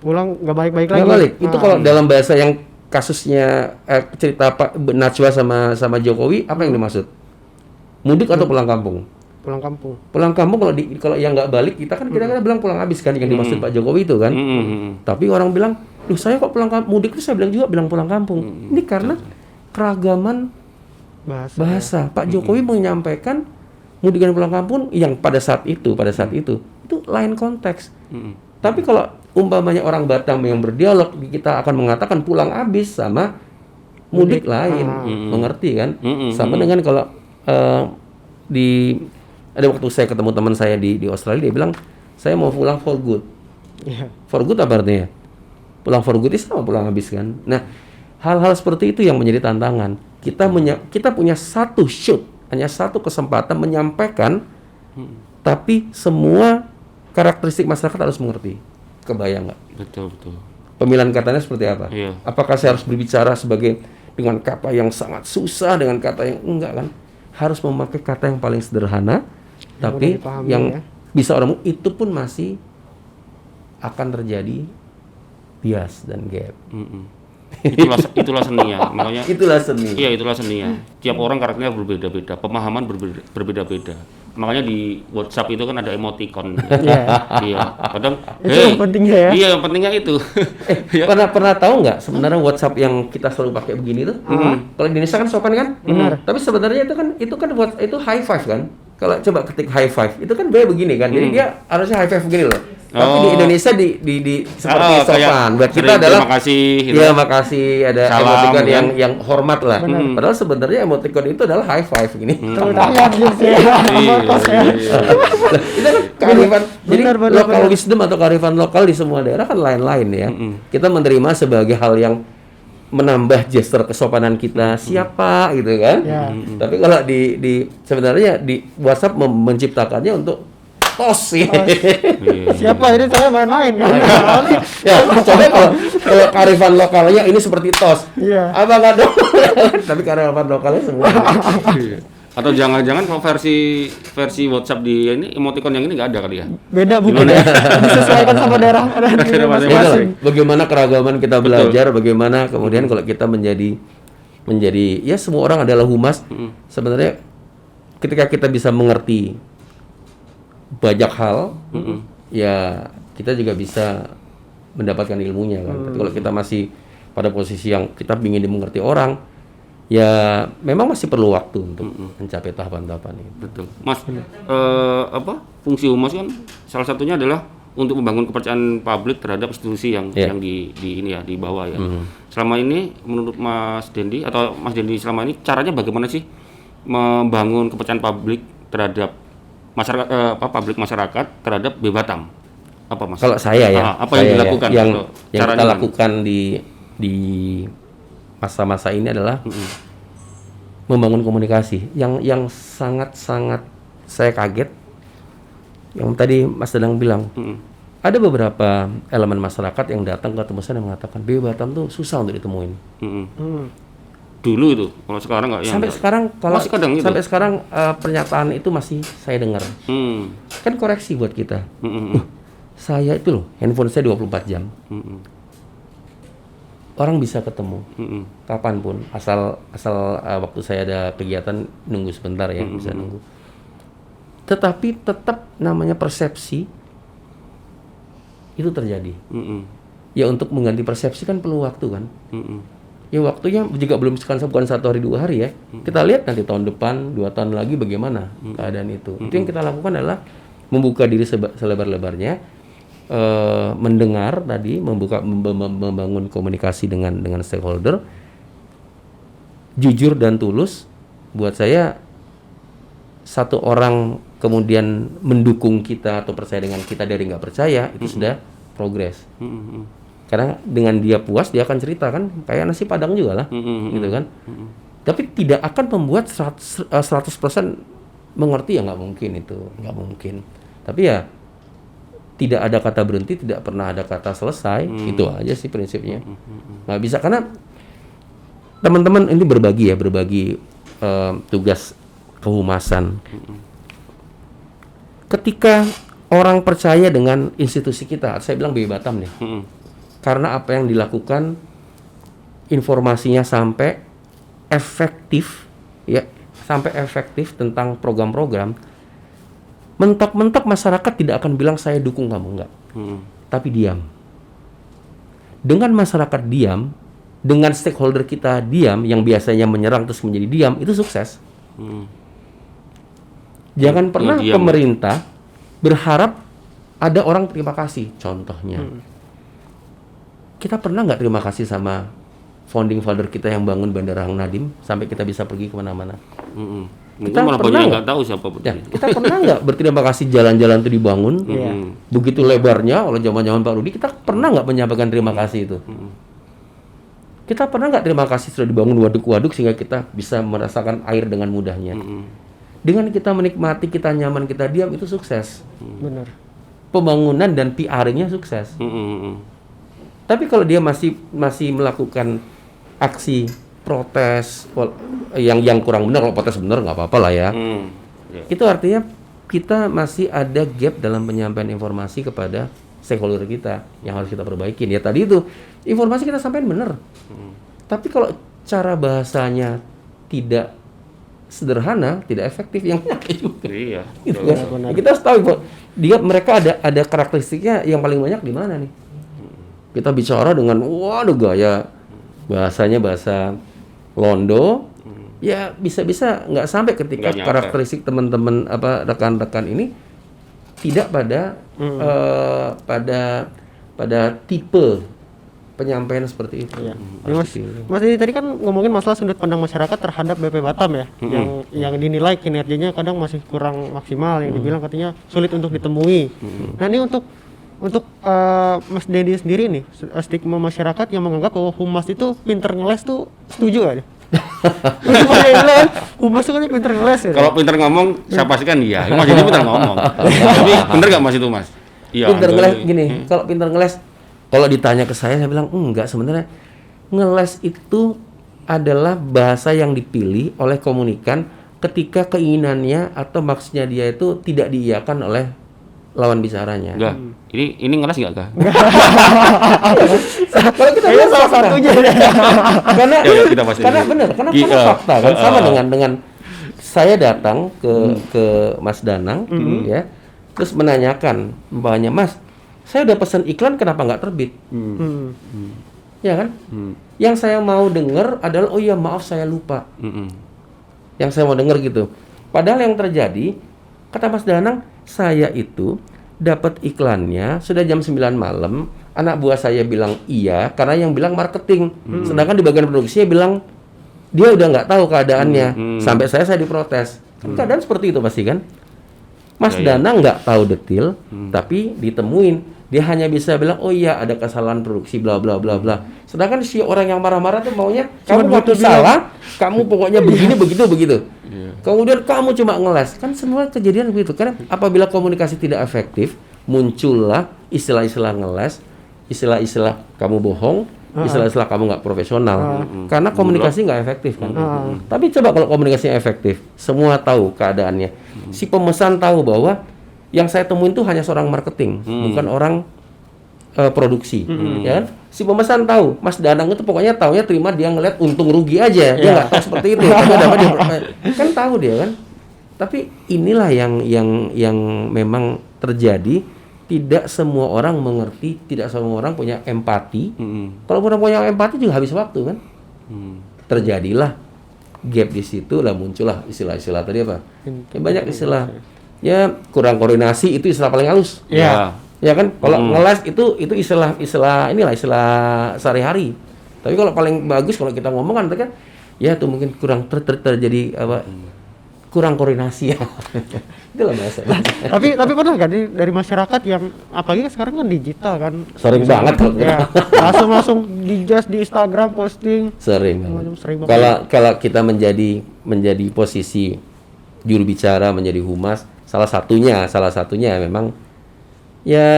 Pulang nggak balik-balik lagi. Nggak balik. Itu kalau dalam bahasa yang kasusnya cerita Pak Najwa sama Jokowi apa yang dimaksud? Mudik atau pulang kampung? Pulang kampung. Pulang kampung kalau yang nggak balik kita bilang pulang habis kan yang dimaksud Pak Jokowi itu kan. Tapi orang bilang, "Duh, saya kok pulang kampung, mudik itu saya bilang pulang kampung." Ini karena keragaman bahasa. Pak Jokowi menyampaikan mudik dan pulang kampung yang pada saat itu lain konteks. Tapi kalau umpamanya orang Batam yang berdialog, kita akan mengatakan pulang habis sama mudik lain, mengerti kan? Sama dengan kalau ada waktu saya ketemu teman saya di Australia, dia bilang saya mau pulang for good. For good apa artinya? Pulang for good itu sama pulang habis kan? Nah, hal-hal seperti itu yang menjadi tantangan. Kita punya satu shoot, hanya satu kesempatan menyampaikan, tapi semua karakteristik masyarakat harus mengerti. Kebayang nggak? Betul. Pemilihan katanya seperti apa? Iya. Apakah saya harus berbicara dengan kata yang sangat susah, dengan kata yang enggak kan? Harus memakai kata yang paling sederhana, tapi yang bisa orang itu pun masih akan terjadi bias dan gap. Itulah seninya. Makanya itulah seni. Iya, itulah seninya. Tiap orang karakternya berbeda-beda, pemahaman berbeda-beda. Makanya di WhatsApp itu kan ada emoticon. Iya. Kadang itu yang pentingnya ya. Iya, yang pentingnya itu. Pernah tahu nggak sebenarnya WhatsApp yang kita selalu pakai begini tuh? Kalau di Indonesia kan sopan kan? Benar. Tapi sebenarnya itu high five kan? Kalau coba ketik high five, itu kan begini kan? Jadi dia harusnya high five begini loh. Tapi di Indonesia di seperti sopan. Buat kita adalah terima kasih. Gitu. Iya, makasih, ada salam, emoticon kan? yang hormat lah. Padahal sebenarnya emoticon itu adalah high five gini. Tepuk tangan gitu ya. Itu kan kearifan. Jadi lokal wisdom atau kearifan lokal di semua daerah kan lain-lain ya. Kita menerima sebagai hal yang menambah gestur kesopanan kita, siapa gitu kan. Tapi kalau sebenarnya di WhatsApp menciptakannya untuk tos sih. Siapa ini saya main-main kan. Ya, coba kalau kearifan lokalnya ini seperti tos. Iya. Apa nggak dong? Tapi kearifan lokalnya semua. Atau jangan-jangan kalau versi WhatsApp di ini emoticon yang ini nggak ada kali ya? Beda bukan ya? Disesuaikan sama daerah masing-masing. Bagaimana keragaman kita belajar, bagaimana kemudian kalau kita menjadi ya semua orang adalah humas. Sebenarnya ketika kita bisa mengerti banyak hal, ya kita juga bisa mendapatkan ilmunya kan. Tapi kalau kita masih pada posisi yang kita ingin dimengerti orang, ya memang masih perlu waktu untuk mencapai tahapan-tahapan ini. Betul, Mas. Fungsi humas kan salah satunya adalah untuk membangun kepercayaan publik terhadap institusi yang di bawah ya. Selama ini menurut Mas Dendi selama ini caranya bagaimana sih membangun kepercayaan publik terhadap masyarakat terhadap BBatam? Apa Mas? Kalau saya ya, apa yang dilakukan? Yang kita lakukan di masa-masa ini adalah membangun komunikasi yang sangat-sangat saya kaget. Yang tadi Mas Dadang bilang, ada beberapa elemen masyarakat yang datang ketemu saya dan mengatakan BBatam tuh susah untuk ditemuin. Dulu itu, kalau sekarang nggak. Sampai sekarang pernyataan itu masih saya dengar. Kan koreksi buat kita. Saya itu loh, handphone saya 24 jam. orang bisa ketemu kapanpun, asal waktu saya ada kegiatan nunggu sebentar ya, bisa nunggu. Tetapi tetap namanya persepsi itu terjadi. Ya untuk mengganti persepsi kan perlu waktu kan. Ya waktunya juga belum bukan 1 hari 2 hari ya. Kita lihat nanti tahun depan, 2 tahun lagi bagaimana keadaan itu. Itu yang kita lakukan adalah membuka diri selebar-lebarnya, mendengar tadi, membangun komunikasi dengan stakeholder, jujur dan tulus. Buat saya, satu orang kemudian mendukung kita atau percaya dengan kita dari nggak percaya, itu sudah progres. Karena dengan dia puas, dia akan cerita kan, kayak nasi padang juga lah, gitu kan. Tapi tidak akan membuat 100% mengerti, ya nggak mungkin itu, nggak mungkin. Tapi ya tidak ada kata berhenti, tidak pernah ada kata selesai, itu aja sih prinsipnya. Nggak bisa, karena teman-teman ini berbagi tugas kehumasan. Ketika orang percaya dengan institusi kita, saya bilang BPB Batam nih, karena apa yang dilakukan, informasinya sampai efektif, ya, sampai efektif tentang program-program. Mentok-mentok masyarakat tidak akan bilang saya dukung kamu, enggak. Tapi diam. Dengan masyarakat diam, dengan stakeholder kita diam, yang biasanya menyerang terus menjadi diam, itu sukses. Jangan pernah pemerintah berharap ada orang terima kasih. Contohnya, kita pernah nggak terima kasih sama founding father kita yang bangun Bandara Hang Nadim sampai kita bisa pergi kemana-mana? Kita malah pernah nggak tahu siapa ya, kita pernah nggak berterima kasih jalan-jalan itu dibangun begitu lebarnya oleh zaman-zaman Pak Rudi? Kita pernah nggak menyampaikan terima kasih itu? Kita pernah nggak terima kasih sudah dibangun waduk-waduk sehingga kita bisa merasakan air dengan mudahnya? Dengan kita menikmati, kita nyaman, kita diam, itu sukses. Benar. Pembangunan dan PR-nya sukses. Tapi kalau dia masih melakukan aksi protes yang kurang benar, kalau protes benar nggak apa-apa lah ya. Itu artinya kita masih ada gap dalam penyampaian informasi kepada stakeholder kita yang harus kita perbaikin. Ya tadi itu informasi kita sampaikan benar. Tapi kalau cara bahasanya tidak sederhana, tidak efektif, yang juga. Iya. Gitu kan? Kita harus tahu mereka ada karakteristiknya yang paling banyak di mana nih. Kita bicara dengan waduh gaya bahasanya bahasa Londo, ya bisa-bisa nggak sampai ketika karakteristik teman-teman rekan-rekan ini tidak pada tipe penyampaian seperti itu. Ya, Mas Didi tadi kan ngomongin masalah sudut pandang masyarakat terhadap BP Batam ya, yang dinilai kinerjanya kadang masih kurang maksimal, yang dibilang katanya sulit untuk ditemui. Nah ini untuk Mas Dedi sendiri nih, stigma masyarakat yang menganggap bahwa humas itu pinter ngeles tuh setuju gak? Humas itu kan pinter ngeles ya? Kalau pinter ngomong, saya pastikan iya. Mas Dedi pinter ngomong. Tapi bener nggak Mas itu Mas? Iya. Pinter ngeles gini, kalau pinter ngeles, kalau ditanya ke saya bilang enggak. Sebenarnya ngeles itu adalah bahasa yang dipilih oleh komunikan ketika keinginannya atau maksudnya dia itu tidak diiyakan oleh lawan bicaranya. Enggak. Ini ngeles enggak kah? Kalau kita lihat salah satunya. Karena benar, karena fakta kan sama dengan saya datang ke Mas Danang ya. Terus menanyakan mbaknya, Mas, saya udah pesan iklan kenapa nggak terbit? Ya kan? Yang saya mau dengar adalah oh iya maaf saya lupa. Yang saya mau dengar gitu. Padahal yang terjadi, kata Mas Danang, saya itu dapat iklannya sudah jam 9 malam. Anak buah saya bilang iya karena yang bilang marketing. Sedangkan di bagian produksinya bilang dia udah nggak tahu keadaannya. Sampai saya diprotes. Keadaan seperti itu pasti kan? Mas Danang nggak tahu detail, tapi ditemuin. Dia hanya bisa bilang, oh iya ada kesalahan produksi, bla bla bla bla. Sedangkan si orang yang marah-marah tuh maunya, kamu nggak salah, kamu pokoknya begini, begitu. Kemudian kamu cuma ngeles. Kan semua kejadian begitu. Karena apabila komunikasi tidak efektif, muncullah istilah-istilah ngeles, istilah-istilah kamu bohong, istilah-istilah kamu nggak profesional. Karena komunikasi nggak efektif kan. Tapi coba kalau komunikasinya efektif, semua tahu keadaannya. Si pemesan tahu bahwa yang saya temuin itu hanya seorang marketing, bukan orang produksi, ya kan? Si pemesan tahu, Mas Danang itu pokoknya taunya terima dia ngeliat untung rugi aja, dia nggak tahu seperti itu. Tapi dapat dia kan tahu dia kan. Tapi inilah yang memang terjadi. Tidak semua orang mengerti, tidak semua orang punya empati. Kalau orang punya empati juga habis waktu kan. Terjadilah gap di situ, lah muncullah istilah-istilah tadi apa? Ya, banyak istilah. Ya kurang koordinasi itu istilah paling halus. Ya. Ya kan, kalau nge-live itu istilah inilah istilah sehari-hari. Tapi kalau paling bagus kalau kita ngomong kan ya itu mungkin kurang terjadi apa? Kurang koordinasi ya. Itulah bahasa. Tapi pernah nggak dari masyarakat yang apalagi sekarang kan digital kan? Sering banget kalau Ya, langsung digas di Instagram posting. sering. Sering banget. Kalau kita menjadi posisi juru bicara, menjadi humas, salah satunya memang ya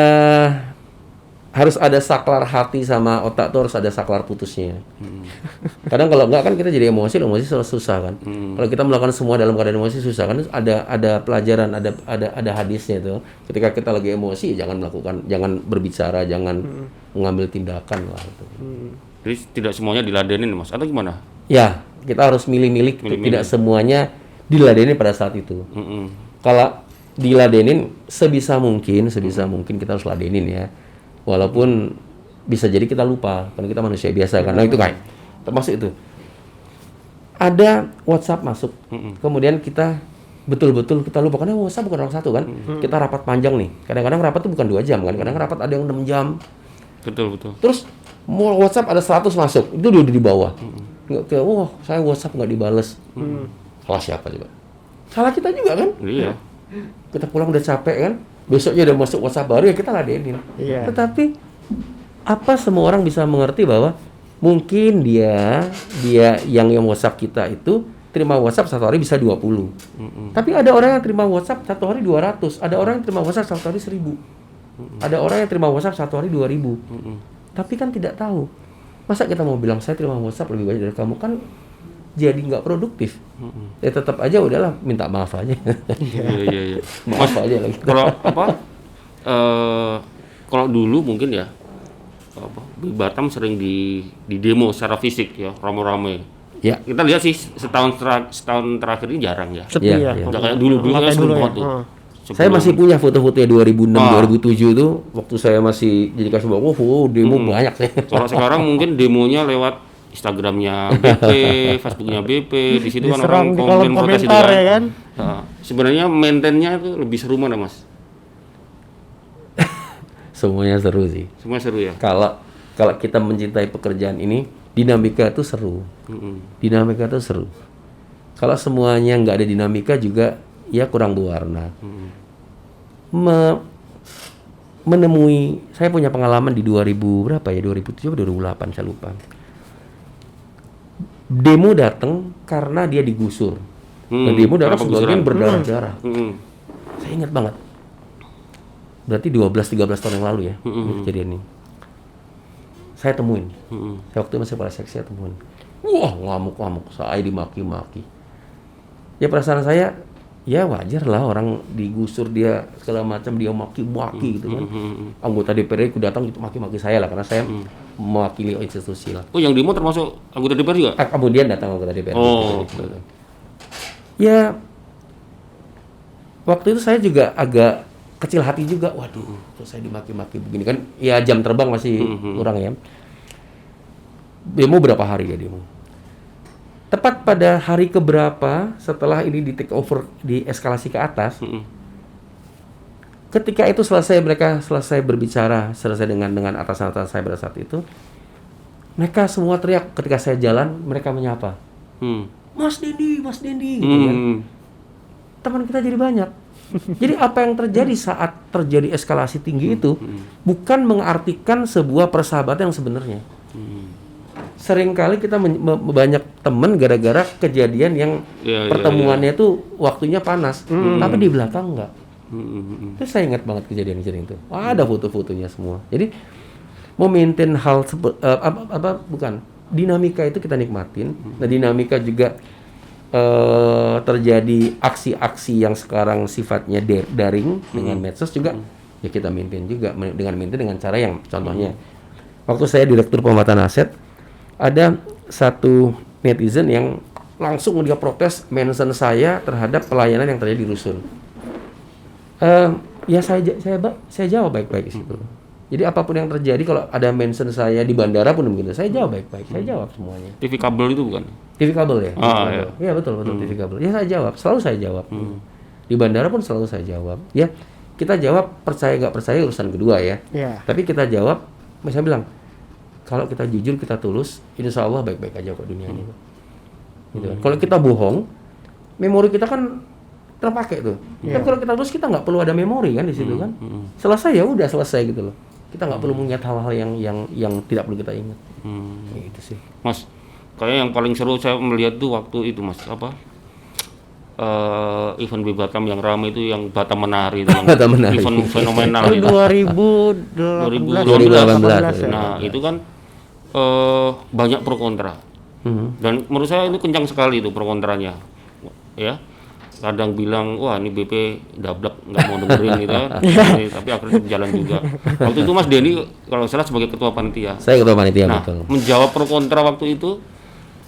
harus ada saklar hati sama otak tuh harus ada saklar putusnya. Kadang kalau enggak kan kita jadi emosi susah kan. Kalau kita melakukan semua dalam keadaan emosi susah kan. Ada pelajaran, ada hadisnya itu. Ketika kita lagi emosi jangan berbicara, jangan mengambil tindakan lah itu. Jadi tidak semuanya diladenin Mas, atau gimana? Ya, kita harus milih-milih. Tidak semuanya diladenin pada saat itu. Kalau diladenin sebisa mungkin kita harus ladenin ya. Walaupun bisa jadi kita lupa karena kita manusia biasa karena itu kayak termasuk itu. Ada WhatsApp masuk. Kemudian kita betul-betul kita lupa karena WhatsApp bukan orang satu kan. Kita rapat panjang nih. Kadang-kadang rapat tuh bukan 2 jam kan. Kadang rapat ada yang 6 jam. Betul. Terus mau WhatsApp ada 100 masuk. Itu udah di bawah. Nggak kayak, saya WhatsApp nggak dibales. Salah siapa coba? Salah kita juga kan? Iya. Kita pulang udah capek kan? Besoknya udah masuk WhatsApp baru ya kita ladenin. Iya. Tetapi apa semua orang bisa mengerti bahwa mungkin dia yang WhatsApp kita itu terima WhatsApp satu hari bisa 20. Tapi ada orang yang terima WhatsApp satu hari 200. Ada orang yang terima WhatsApp satu hari 1000. Ada orang yang terima WhatsApp satu hari 2000. Tapi kan tidak tahu. Masa kita mau bilang saya terima WhatsApp lebih banyak dari kamu, kan jadi nggak produktif. Ya tetap aja udahlah minta maaf aja. Iya. Maaf aja lagi. Kalau kalau dulu mungkin ya di Batam sering di demo secara fisik ya, rame-rame. Ya. Kita lihat sih setahun terakhir ini jarang ya. Sepi Iya, ya. iya. Nggak kayak dulu kan Kayak sebelum dulu ya. tuh. Saya masih punya foto-fotonya 2006, Ah. 2007 itu waktu saya masih jadi kasubag. Demo banyak saya. Kalau sekarang mungkin demonya lewat Instagramnya BP, Facebooknya BP, di situ kan orang Diserang di kolom protes itu komentar ya kan. Nah, sebenarnya maintainnya itu lebih seru mana Mas? Semuanya seru sih. Semua seru ya. Kalau kita mencintai pekerjaan ini, dinamika itu seru. Dinamika itu seru. Kalau semuanya nggak ada dinamika juga, ya kurang berwarna. Menemui, saya punya pengalaman di 2000 berapa ya, 2007 atau 2008 saya lupa. Demo datang karena dia digusur. Dan demo datang kenapa sebagian gusuran? berdarah-darah. Saya ingat banget. Berarti 12-13 tahun yang lalu ya kejadian ini. Saya temuin. Saya waktu itu masih Polsek, saya temuin. Wah, ngamuk-ngamuk, saya dimaki-maki. Ya perasaan saya, ya wajar lah orang digusur dia segala macam dia maki-maki gitu kan. Anggota DPR itu datang gitu maki-maki saya lah karena saya mewakili institusi lah. Oh, yang demo termasuk anggota DPR juga? Kemudian datang anggota DPR. Oh. Gitu. Ya waktu itu saya juga agak kecil hati juga. Waduh, kok saya dimaki-maki begini kan? Ya jam terbang masih kurang ya. Demo berapa hari ya demo? Tepat pada hari keberapa setelah ini di take over, di eskalasi ke atas. Ketika itu mereka selesai berbicara, selesai dengan atasan-atasan saya pada saat itu, mereka semua teriak ketika saya jalan, mereka menyapa. Mas Dendi, gitu kan. Teman kita jadi banyak. Jadi apa yang terjadi saat terjadi eskalasi tinggi itu bukan mengartikan sebuah persahabatan yang sebenarnya. Seringkali kita banyak teman gara-gara kejadian yang pertemuannya itu waktunya panas, tapi di belakang enggak. Itu saya ingat banget kejadian-kejadian itu. Wah, ada foto-fotonya semua. Jadi memaintain hal dinamika itu kita nikmatin. Nah, dinamika juga terjadi aksi-aksi yang sekarang sifatnya daring dengan medsos juga ya kita maintain juga dengan cara yang contohnya waktu saya direktur pemetaan aset ada satu netizen yang langsung dia protes mention saya terhadap pelayanan yang terjadi di rusun. Ya saya jawab baik-baik di situ. Jadi apapun yang terjadi kalau ada mention saya di bandara pun begitu, saya jawab baik-baik, saya jawab semuanya. TV kabel itu bukan? TV kabel ya? Iya. Iya betul TV kabel. Ya saya jawab, selalu saya jawab. Di bandara pun selalu saya jawab. Ya kita jawab percaya nggak percaya urusan kedua ya. Tapi kita jawab, saya bilang kalau kita jujur kita tulus, insya Allah baik-baik aja kok dunia ini. Gitu kan. Kalau kita bohong, memori kita kan terpakai tuh. Tapi kalau kita tulus kita nggak perlu ada memori kan di situ kan. Selesai ya udah selesai gitu loh. Kita nggak perlu mengingat hal-hal yang tidak perlu kita ingat. Gitu sih. Mas, kayak yang paling seru saya melihat tuh waktu itu Mas, event Batam yang ramai itu yang Batam Menari itu. Batam Menari. Event fenomenal itu. 2018. Nah, itu kan banyak pro kontra. Dan menurut saya itu kencang sekali itu pro kontranya. Ya. Kadang bilang, wah ini BP dablek, nggak mau dengerin gitu kan. Tapi akhirnya jalan juga. Waktu itu Mas Denny, kalau salah sebagai ketua panitia. Saya ketua panitia, nah, betul. menjawab pro kontra waktu itu,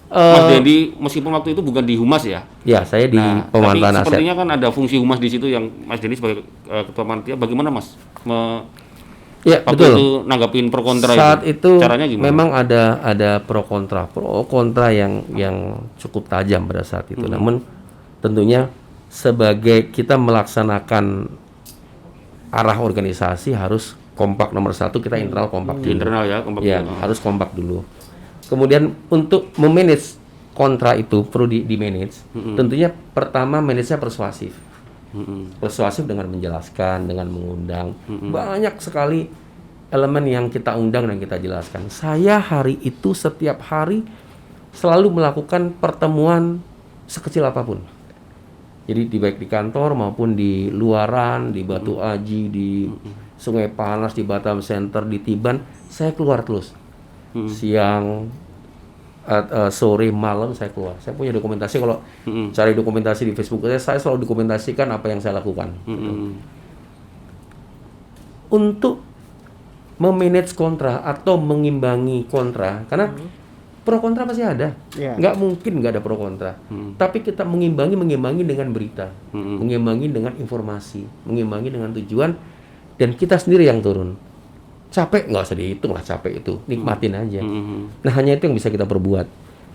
Mas Denny, meskipun waktu itu bukan di Humas ya. Ya, saya di pemanfaatan aset. Sepertinya kan ada fungsi Humas di situ yang Mas Denny sebagai ketua panitia. Bagaimana Mas? Ya, waktu betul. itu nanggapin pro kontra saat itu caranya gimana? Memang ada pro kontra yang cukup tajam pada saat itu. Namun tentunya sebagai kita melaksanakan arah organisasi harus kompak nomor satu, kita internal kompak dulu. Internal ya, kompak ya, dulu. harus kompak dulu. Kemudian untuk memanage kontra itu perlu di manage. Tentunya pertama manage-nya persuasif. Persuasif dengan menjelaskan, dengan mengundang. Banyak sekali elemen yang kita undang dan kita jelaskan. Saya hari itu setiap hari selalu melakukan pertemuan sekecil apapun. Jadi baik di kantor maupun di luaran, di Batu Aji, di Sungai Panas, di Batam Center, di Tiban, saya keluar terus. Siang, sore, malam saya keluar. Saya punya dokumentasi, kalau cari dokumentasi di Facebook saya selalu dokumentasikan apa yang saya lakukan. Untuk memanage kontra atau mengimbangi kontra, karena pro kontra pasti ada, nggak mungkin nggak ada pro kontra. Tapi kita mengimbangi dengan berita, mengimbangi dengan informasi, mengimbangi dengan tujuan, dan kita sendiri yang turun. Capek nggak usah dihitung lah capek itu, nikmatin aja. Nah hanya itu yang bisa kita perbuat.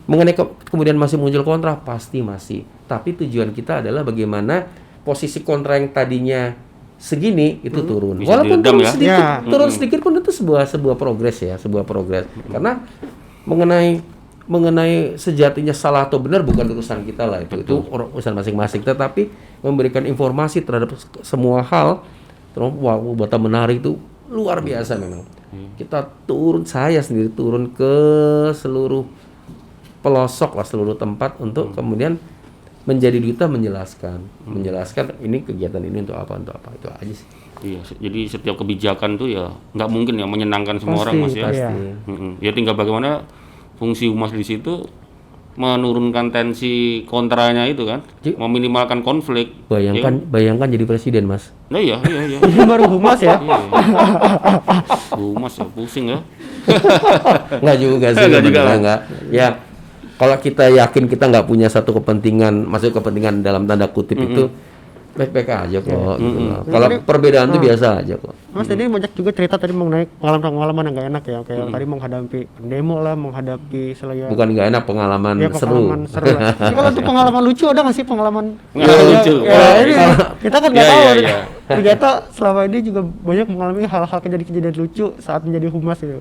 Mengenai kemudian masih muncul kontra, pasti masih. Tapi tujuan kita adalah bagaimana posisi kontra yang tadinya segini itu turun. Bisa Walaupun diredam turun ya? sedikit, turun sedikit pun itu sebuah progres ya, sebuah progres. Karena mengenai sejatinya salah atau benar bukan urusan kita lah, itu urusan masing-masing. Tetapi memberikan informasi terhadap semua hal, terus Batam Menari itu luar biasa memang. Kita turun, saya sendiri turun ke seluruh pelosok lah, seluruh tempat untuk kemudian menjadi duta menjelaskan ini kegiatan ini untuk apa itu aja sih. Iya, jadi setiap kebijakan tuh ya nggak mungkin ya menyenangkan semua orang Mas ya. Ya tinggal bagaimana fungsi Humas di situ menurunkan tensi kontranya itu kan, meminimalkan konflik. Bayangkan jadi presiden Mas. Nah iya. Ini baru Humas ya. Humas ya pusing ya. Nggak juga sih. Nggak. Ya kalau kita yakin kita nggak punya satu kepentingan, maksud kepentingan dalam tanda kutip itu baik-baik aja kok. Gitu. Kalau perbedaan itu biasa aja kok. Mas tadi banyak juga cerita tadi mengenai pengalaman yang nggak enak ya, kayak tadi menghadapi demo lah, menghadapi bukan nggak enak, pengalaman seru. Lah. Kalau untuk pengalaman lucu ada nggak sih pengalaman lucu? Ini kita kan nggak tahu. Ternyata selama ini juga banyak mengalami hal-hal kejadian lucu saat menjadi humas itu.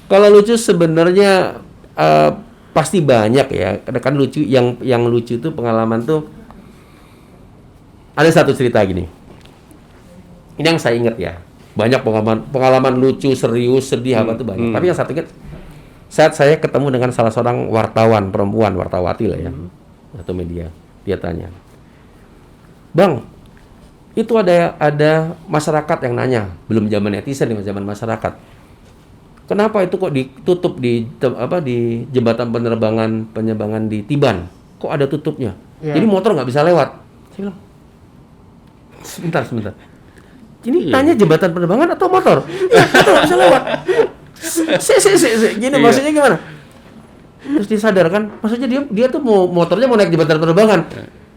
Kalau lucu sebenarnya pasti banyak ya. Kan lucu yang lucu itu pengalaman tuh ada satu cerita gini. Ini yang saya ingat ya. Banyak pengalaman lucu, serius, sedih apa tuh banyak. Tapi yang satu ingat saat saya ketemu dengan salah seorang wartawan perempuan, wartawati lah ya. Satu media. Dia tanya, "Bang, itu ada masyarakat yang nanya, belum zaman netizen nih, zaman masyarakat. Kenapa itu kok ditutup di jembatan penerbangan di Tiban? Kok ada tutupnya? Jadi motor nggak bisa lewat." Saya bilang, sebentar. ini tanya jembatan penerbangan atau motor? Motor bisa lewat. Gini maksudnya gimana? Terus disadarkan, maksudnya dia tuh motornya mau naik jembatan penerbangan.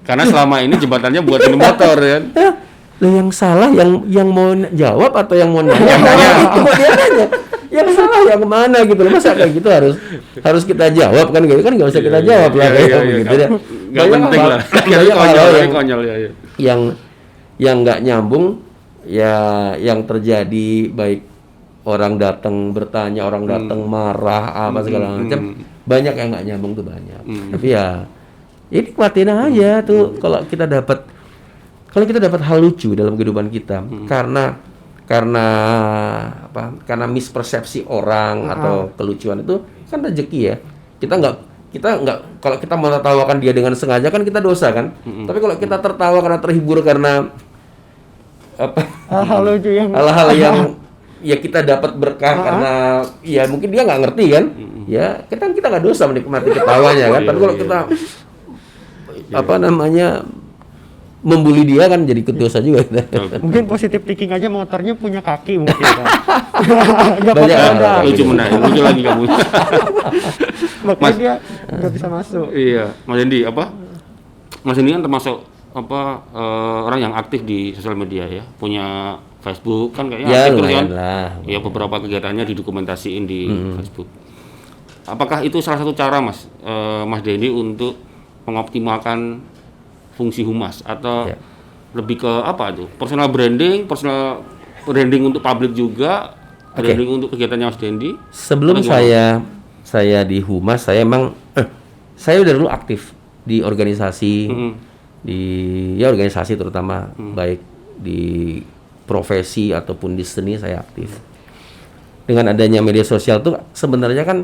Karena selama ini jembatannya buat ini motor kan. Ya, lah yang salah yang mau jawab atau yang mau nanya? Itu dia nanya. Yang salah yang mana gitu loh. Masa kayak gitu harus kita jawab kan gitu kan nggak usah kita jawab lah kayak gitu ya. Nggak penting lah. Konyol ya. Yang nggak nyambung ya yang terjadi baik orang datang bertanya, orang datang marah apa segala macam. Banyak yang nggak nyambung tuh banyak. Tapi ya ini kuatin aja tuh kalau kita dapat hal lucu dalam kehidupan kita karena mispersepsi orang atau kelucuan itu kan rezeki ya. Kita nggak kalau kita menertawakan dia dengan sengaja kan kita dosa kan. Tapi kalau kita tertawa karena terhibur karena hal-hal lucu hal-hal yang ya kita dapat berkah karena ya mungkin dia nggak ngerti kan. Ya kita nggak dosa menikmati ketawanya kan. Tapi kalau kita membuli dia kan jadi ikut dosa juga kita. Mungkin positif thinking aja motornya punya kaki mungkin kan. Banyak lucu lagi kamu. Makanya dia nggak bisa masuk. Iya, Mas Dendi Mas Dendi kan termasuk orang yang aktif di sosial media ya, punya Facebook kan kayaknya ya, aktif terus kan. Ya beberapa kegiatannya didokumentasiin di Facebook. Apakah itu salah satu cara Mas Dendi untuk mengoptimalkan fungsi humas atau lebih ke apa tuh? Personal branding untuk publik juga, branding untuk kegiatannya Mas Dendi. Sebelum saya di humas, saya emang saya udah dulu aktif di organisasi, di organisasi terutama baik di profesi ataupun di seni saya aktif. Dengan adanya media sosial tuh sebenarnya kan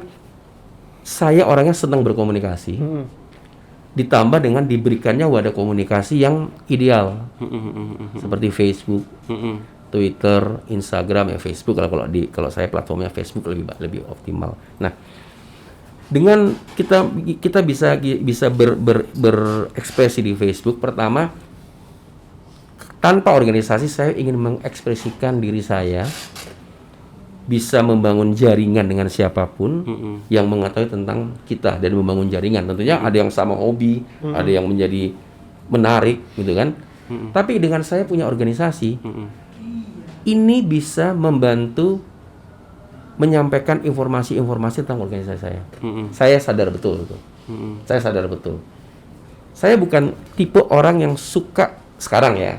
saya orangnya senang berkomunikasi. Ditambah dengan diberikannya wadah komunikasi yang ideal seperti Facebook, Twitter, Instagram ya Facebook kalau saya platformnya Facebook lebih optimal. Nah, dengan kita bisa berekspresi di Facebook. Pertama, tanpa organisasi saya ingin mengekspresikan diri saya, bisa membangun jaringan dengan siapapun yang mengetahui tentang kita dan membangun jaringan. Tentunya ada yang sama hobi, ada yang menjadi menarik gitu kan. Tapi dengan saya punya organisasi, ini bisa membantu menyampaikan informasi-informasi tentang organisasi saya. Saya sadar betul itu. Saya sadar betul. Saya bukan tipe orang yang suka sekarang ya.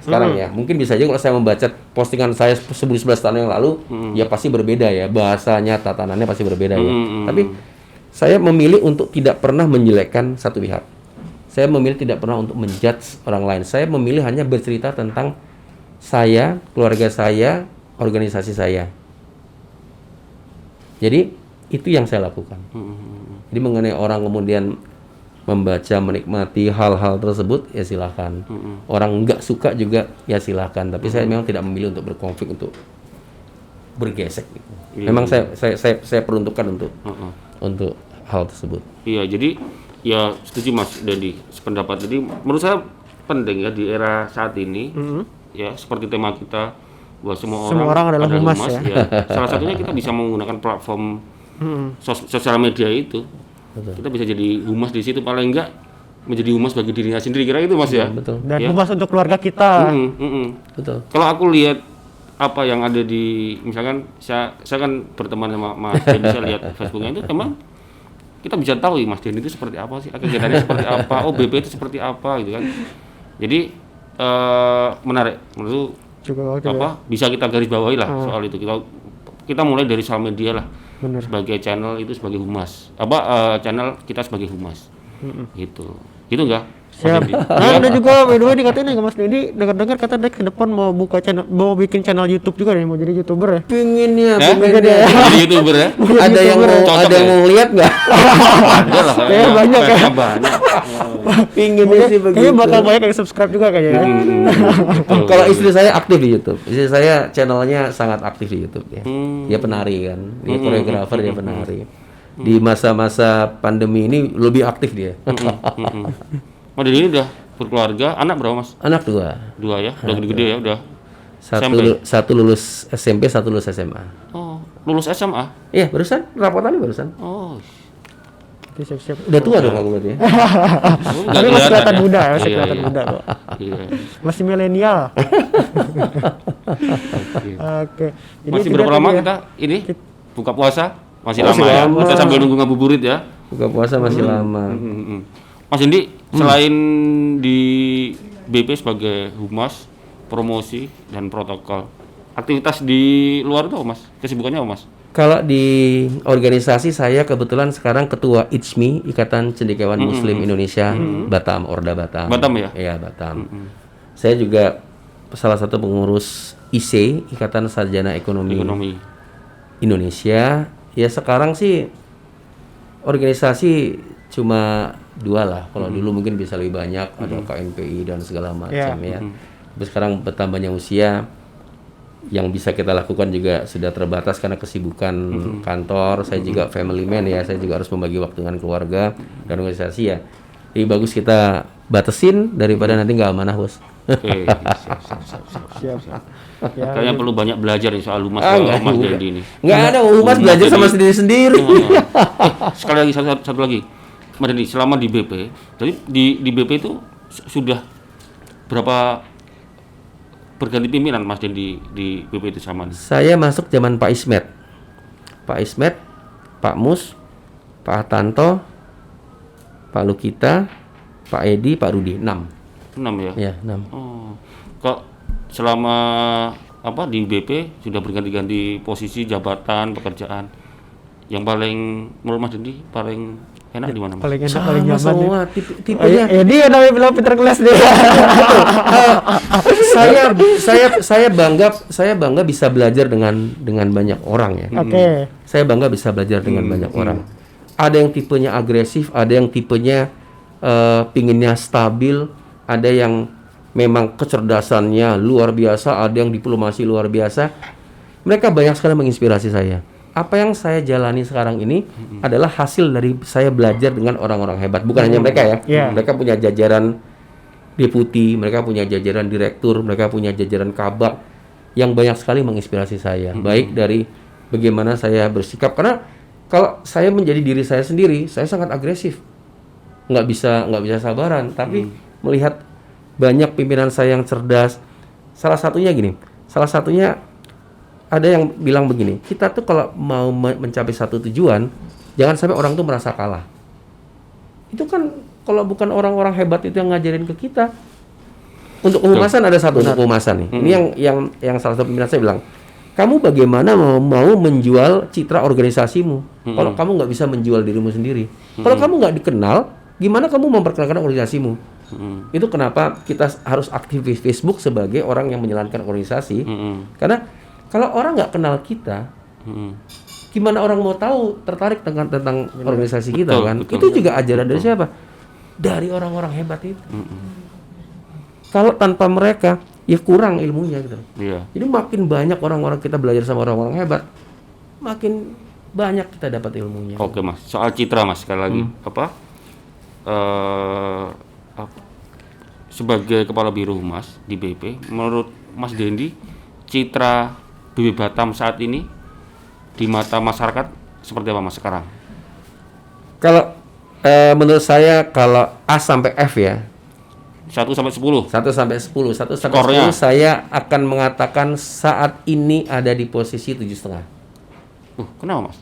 Mungkin bisa aja kalau saya membaca postingan saya 11 tahun yang lalu, ya pasti berbeda ya. Bahasanya, tatanannya pasti berbeda ya. Tapi saya memilih untuk tidak pernah menjelekkan satu pihak. Saya memilih tidak pernah untuk menjudge orang lain. Saya memilih hanya bercerita tentang saya, keluarga saya, organisasi saya. Jadi itu yang saya lakukan. Jadi mengenai orang kemudian membaca, menikmati hal-hal tersebut, ya silakan. Orang nggak suka juga, ya silakan. Tapi saya memang tidak memilih untuk berkonflik, untuk bergesek. Gitu. Memang saya peruntukkan untuk hal tersebut. Iya, jadi ya setuju Mas Dendi sependapat. Jadi menurut saya penting ya di era saat ini, ya seperti tema kita bahwa semua orang adalah humas ya. Salah satunya kita bisa menggunakan platform sosial media itu. Kita bisa jadi humas di situ, paling enggak menjadi humas bagi dirinya sendiri, kira itu Mas ya. Betul. Dan ya? Humas untuk keluarga kita. Betul. Kalau aku lihat apa yang ada di, misalkan saya kan berteman sama Mas Dendi, saya lihat Facebooknya itu emang kita bisa tahu Mas Dendi itu seperti apa sih, kegiatannya seperti apa, BP itu seperti apa gitu kan. Jadi menarik menurut bisa kita garis bawahi lah soal itu. Kita mulai dari sosial media lah. Bener. Sebagai channel itu sebagai humas, channel kita sebagai humas, gitu enggak? Siap. Nah, ada juga by the way dikatain nih Mas Dendi, dengar-dengar kata dia ke depan mau bikin channel YouTube juga nih, mau jadi YouTuber ya. Pinginnya jadi YouTuber ya. Ada yang mau lihat nggak? Ada lah. Banyak ya. Banyak. Pinginnya sih begitu. Kayaknya bakal banyak yang subscribe juga kayaknya. Kalau istri saya aktif di YouTube. Istri saya channelnya sangat aktif di YouTube ya. Dia penari kan, dia koreografer, dia penari. Di masa-masa pandemi ini lebih aktif dia. Mas Dendi ini udah berkeluarga, anak berapa Mas? Anak 2. 2 ya, udah gede-gede ya, udah Satu lulus SMP, satu lulus SMA. Oh, lulus SMA? Iya, barusan rapotannya barusan. Oh. Jadi siap-siap. Udah tua dong aku berarti ya. Tapi masih kelihatan muda ya, masih Iya, kelihatan iya. muda kok. Iya. Masih milenial. Oke. Oke. Jadi Masih tiga berapa tadi lama ya. kita ini buka puasa? Masih Masih lama ya. lama. Kita sambil nunggu ngabuburit ya. Buka puasa masih lama. Mas Indi, selain di BP sebagai humas, promosi dan protokol, aktivitas di luar itu apa, Mas? Kesibukannya apa, Mas? Kalau di organisasi saya kebetulan sekarang ketua ICMI, Ikatan Cendekiawan Muslim Indonesia Batam, Orda Batam. Batam ya? Iya, Batam. Saya juga salah satu pengurus IC, Ikatan Sarjana Ekonomi Indonesia. Ya sekarang sih organisasi cuma 2 lah. Kalau dulu mungkin bisa lebih banyak, ada KNPI dan segala macam ya. Tapi sekarang bertambahnya usia, yang bisa kita lakukan juga sudah terbatas karena kesibukan kantor. Saya juga family man ya, saya juga harus membagi waktu dengan keluarga dan organisasi ya. Lebih bagus kita batasin daripada nanti nggak amanah, Bos. Oke, Siap. Ya, kayaknya perlu banyak belajar nih soal humas Enggak Mas juga. Dendi ini. Nggak ada, Humas belajar sama sendiri-sendiri. Sekali lagi satu lagi, Mas Dendi, selama di BP, jadi di BP itu sudah berapa berganti pimpinan Mas Dendi di BP itu sama nih? Saya masuk zaman Pak Ismet, Pak Mus, Pak Tanto, Pak Lukita, Pak Edi, Pak Rudi, 6. 6 ya? Ya, 6. Oh, kok selama apa di BP sudah berganti-ganti posisi jabatan pekerjaan, yang paling menurut Mas Dendi paling enak di mana, Mas? paling enak, paling Sama nyaman. semua Ya. tipenya. Dia namanya bilang Peter Glass dia. saya bangga bisa belajar dengan banyak orang ya. Oke. Saya bangga bisa belajar dengan banyak orang. Ada yang tipenya agresif, ada yang tipenya pinginnya stabil, ada yang memang kecerdasannya luar biasa, ada yang diplomasi luar biasa. Mereka banyak sekali menginspirasi saya. Apa yang saya jalani sekarang ini adalah hasil dari saya belajar dengan orang-orang hebat. Bukan hanya mereka ya. Yeah. Mereka punya jajaran deputi, mereka punya jajaran direktur, mereka punya jajaran kabak yang banyak sekali menginspirasi saya. Baik dari bagaimana saya bersikap, karena kalau saya menjadi diri saya sendiri, saya sangat agresif, nggak bisa sabaran. Tapi melihat banyak pimpinan saya yang cerdas, salah satunya ada yang bilang begini, kita tuh kalau mau mencapai satu tujuan, jangan sampai orang tuh merasa kalah. Itu kan kalau bukan orang-orang hebat itu yang ngajarin ke kita. Untuk kehumasan ada satu untuk kehumasan nih. Ini yang salah satu pimpinan saya bilang, kamu bagaimana mau menjual citra organisasimu kalau kamu nggak bisa menjual dirimu sendiri? Kalau kamu nggak dikenal, gimana kamu memperkenalkan organisasimu? Itu kenapa kita harus aktif di Facebook sebagai orang yang menjalankan organisasi. Karena kalau orang nggak kenal kita, gimana orang mau tahu tertarik tentang organisasi kita kan? Itu juga ajaran dari siapa? Dari orang-orang hebat itu. Kalau tanpa mereka, ya kurang ilmunya gitu. Iya. Jadi makin banyak orang-orang kita belajar sama orang-orang hebat, makin banyak kita dapat ilmunya. Oke, Mas. Soal citra, Mas, sekali lagi sebagai kepala biro humas di BP, menurut Mas Dendi, citra BP Batam saat ini di mata masyarakat seperti apa, Mas, sekarang? Kalau menurut saya kalau A sampai F ya, 1 sampai 10. 1 sampai 10, 1 sampai Skornya. 10 saya akan mengatakan saat ini ada di posisi 7,5. Kenapa, Mas?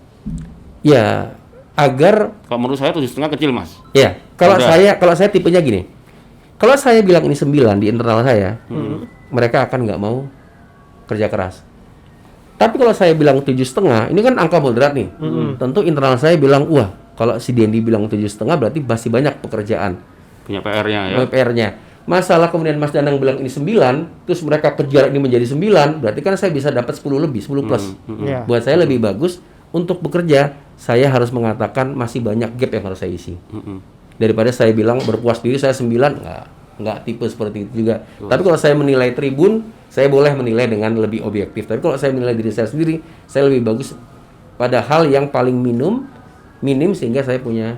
Ya, agar Kalau menurut saya 7,5 kecil, Mas. ya, kalau Udah. saya tipenya gini. Kalau saya bilang ini 9 di internal saya, mereka akan nggak mau kerja keras. Tapi kalau saya bilang 7,5, ini kan angka moderat nih. Tentu internal saya bilang, wah, kalau si Dendi bilang 7,5 berarti masih banyak pekerjaan. Punya PR-nya ya. PR-nya. Masalah kemudian Mas Danang bilang ini 9, terus mereka kejar ini menjadi 9, berarti kan saya bisa dapat 10 lebih, 10 plus. Iya. Buat saya lebih bagus untuk bekerja, saya harus mengatakan masih banyak gap yang harus saya isi. Daripada saya bilang berpuas diri saya 9, enggak tipe seperti itu juga. Tapi kalau saya menilai tribun, saya boleh menilai dengan lebih objektif. Tapi kalau saya menilai diri saya sendiri, saya lebih bagus pada hal yang paling minim sehingga saya punya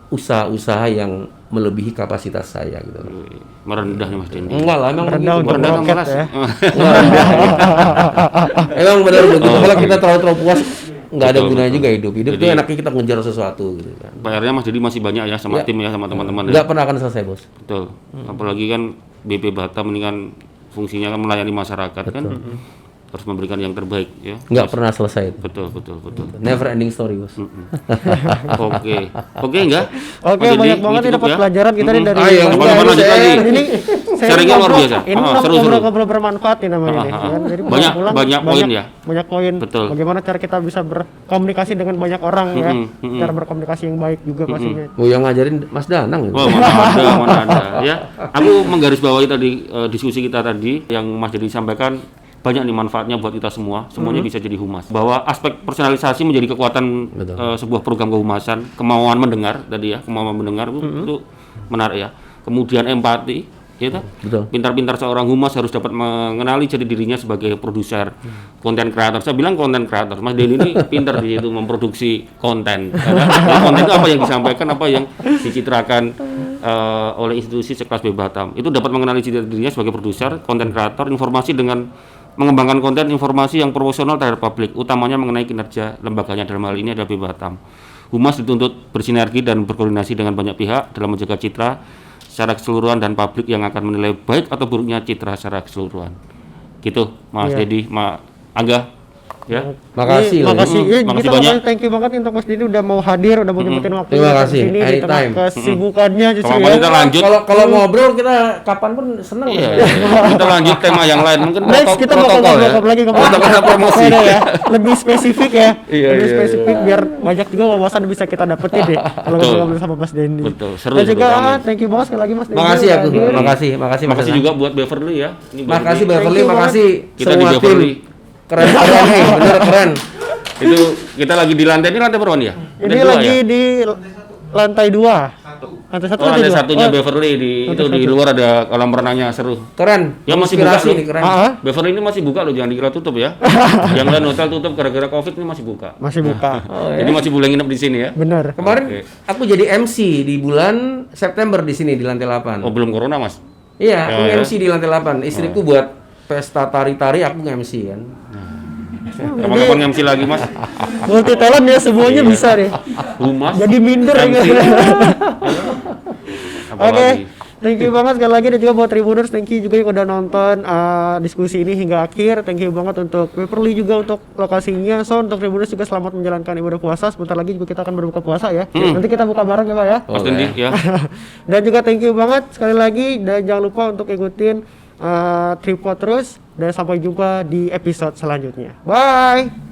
usaha-usaha yang melebihi kapasitas saya gitu. Merendah nih Mas Dendi. Enggak lah, emang Merendah begitu. untuk Merendah roket kelas. ya. Emang benar begitu. Kalau kita terlalu puas, nggak ada Betul, gunanya betul. juga hidup. Hidup tuh enaknya kita ngejar sesuatu gitu kan. PR-nya Mas Dendi masih banyak ya sama tim ya, sama teman-teman ya. Nggak pernah akan selesai, Bos. Betul. Apalagi kan BP Batam ini kan fungsinya kan melayani masyarakat kan. Harus memberikan yang terbaik ya. Nggak pernah selesai itu. Betul. Never ending story, Bos. Oke. Oke enggak? Oke, Mas Dendi, banyak banget ini nih cukup dapat ya? pelajaran kita nih dari Ayo, Mas kapan-kapan Dendi. lanjut lagi. Ini Sharingnya luar biasa. Ini Seru. ngobrol-ngobrol bermanfaat nih namanya nih. kan. Jadi pulang-pulang banyak poin ya? Banyak poin. Betul. Bagaimana cara kita bisa berkomunikasi dengan banyak orang ya. Cara berkomunikasi yang baik juga pastinya. Oh, yang ngajarin Mas Danang gitu. Wah, mana ada ya. Aku menggarisbawahi tadi diskusi kita tadi yang Mas Dendi sampaikan banyak nih manfaatnya buat kita semua. Semuanya bisa jadi humas. Bahwa aspek personalisasi menjadi kekuatan sebuah program kehumasan, kemauan mendengar tadi ya, kemauan mendengar itu menarik ya. Kemudian empati, ya toh? Betul. Pintar-pintar seorang humas harus dapat mengenali jati dirinya sebagai produser, konten kreator. Saya bilang konten kreator. Mas Dendi ini pintar di situ memproduksi konten. Jadi konten itu apa yang disampaikan, apa yang dicitrakan oleh institusi sekelas BP Batam. Itu dapat mengenali jati dirinya sebagai produser, konten kreator, informasi dengan mengembangkan konten informasi yang proporsional terhadap publik, utamanya mengenai kinerja lembaganya dalam hal ini adalah BP Batam. Humas dituntut bersinergi dan berkoordinasi dengan banyak pihak dalam menjaga citra secara keseluruhan dan publik yang akan menilai baik atau buruknya citra secara keseluruhan. Gitu, Mas Dendi, Mas Angga, ya. Makasih loh. Makasih. Makasih Kita banyak. thank you banget untuk Mas Dendi udah mau hadir, udah mau nyempetin waktu Terima datang kasih. kesini di tengah Anytime. kesibukannya Cuci Kalau ya. kita lanjut, Kalau ngobrol kita kapan pun seneng. iya, kita lanjut tema yang lain. Mungkin Next kita bakal protokol ya. ngobrol lagi Protokol promosi. Beda ya. Lebih spesifik ya. Iya, Lebih iya, spesifik biar banyak juga wawasan bisa kita dapetin deh kalau Betul. ngobrol sama Mas Dendi. Betul, seru, Dan seru juga banget. thank you banget sekali lagi Mas Dendi. Makasih udah aku. hadir. Makasih Makasih juga buat Beverly ya. Ini Makasih Beverly. Beverly, Thank you makasih Kita di semua tim. Beverly. Keren nih, bener keren. Itu kita lagi di lantai ini lantai berapa nih ya? Ini Lantai dua lagi ya? di lantai 2. Lantai 1 Oh, lantai satunya Beverly itu di luar ada kolam renangnya seru. Keren. Ya masih buka Inspirasi loh. nih, keren. Beverly ini masih buka loh, jangan dikira tutup ya. Yang lain hotel tutup gara-gara Covid ini masih buka. Masih buka. Jadi masih boleh nginep di sini ya. Bener. Kemarin Oke. aku jadi MC di bulan September di sini di lantai 8. Oh, belum corona, Mas. Iya, aku Ya, ya. MC di lantai 8. Istriku buat pesta tari-tari, aku nge-MC kan. Kapan-kapan MC lagi, Mas? Multi talent ya semuanya bisa deh. Humas. Jadi minder MC. gitu. Apa Oke, lagi? thank you banget sekali lagi dan juga buat Tribuners, thank you juga yang udah nonton diskusi ini hingga akhir. Thank you banget untuk Beverly juga untuk lokasinya. So untuk Tribuners juga selamat menjalankan ibadah puasa. Sebentar lagi juga kita akan berbuka puasa ya. Nanti kita buka bareng ya Pak ya. Mas Dendi ya. Dan juga thank you banget sekali lagi dan jangan lupa untuk ikutin Tripod terus dan sampai jumpa di episode selanjutnya. Bye.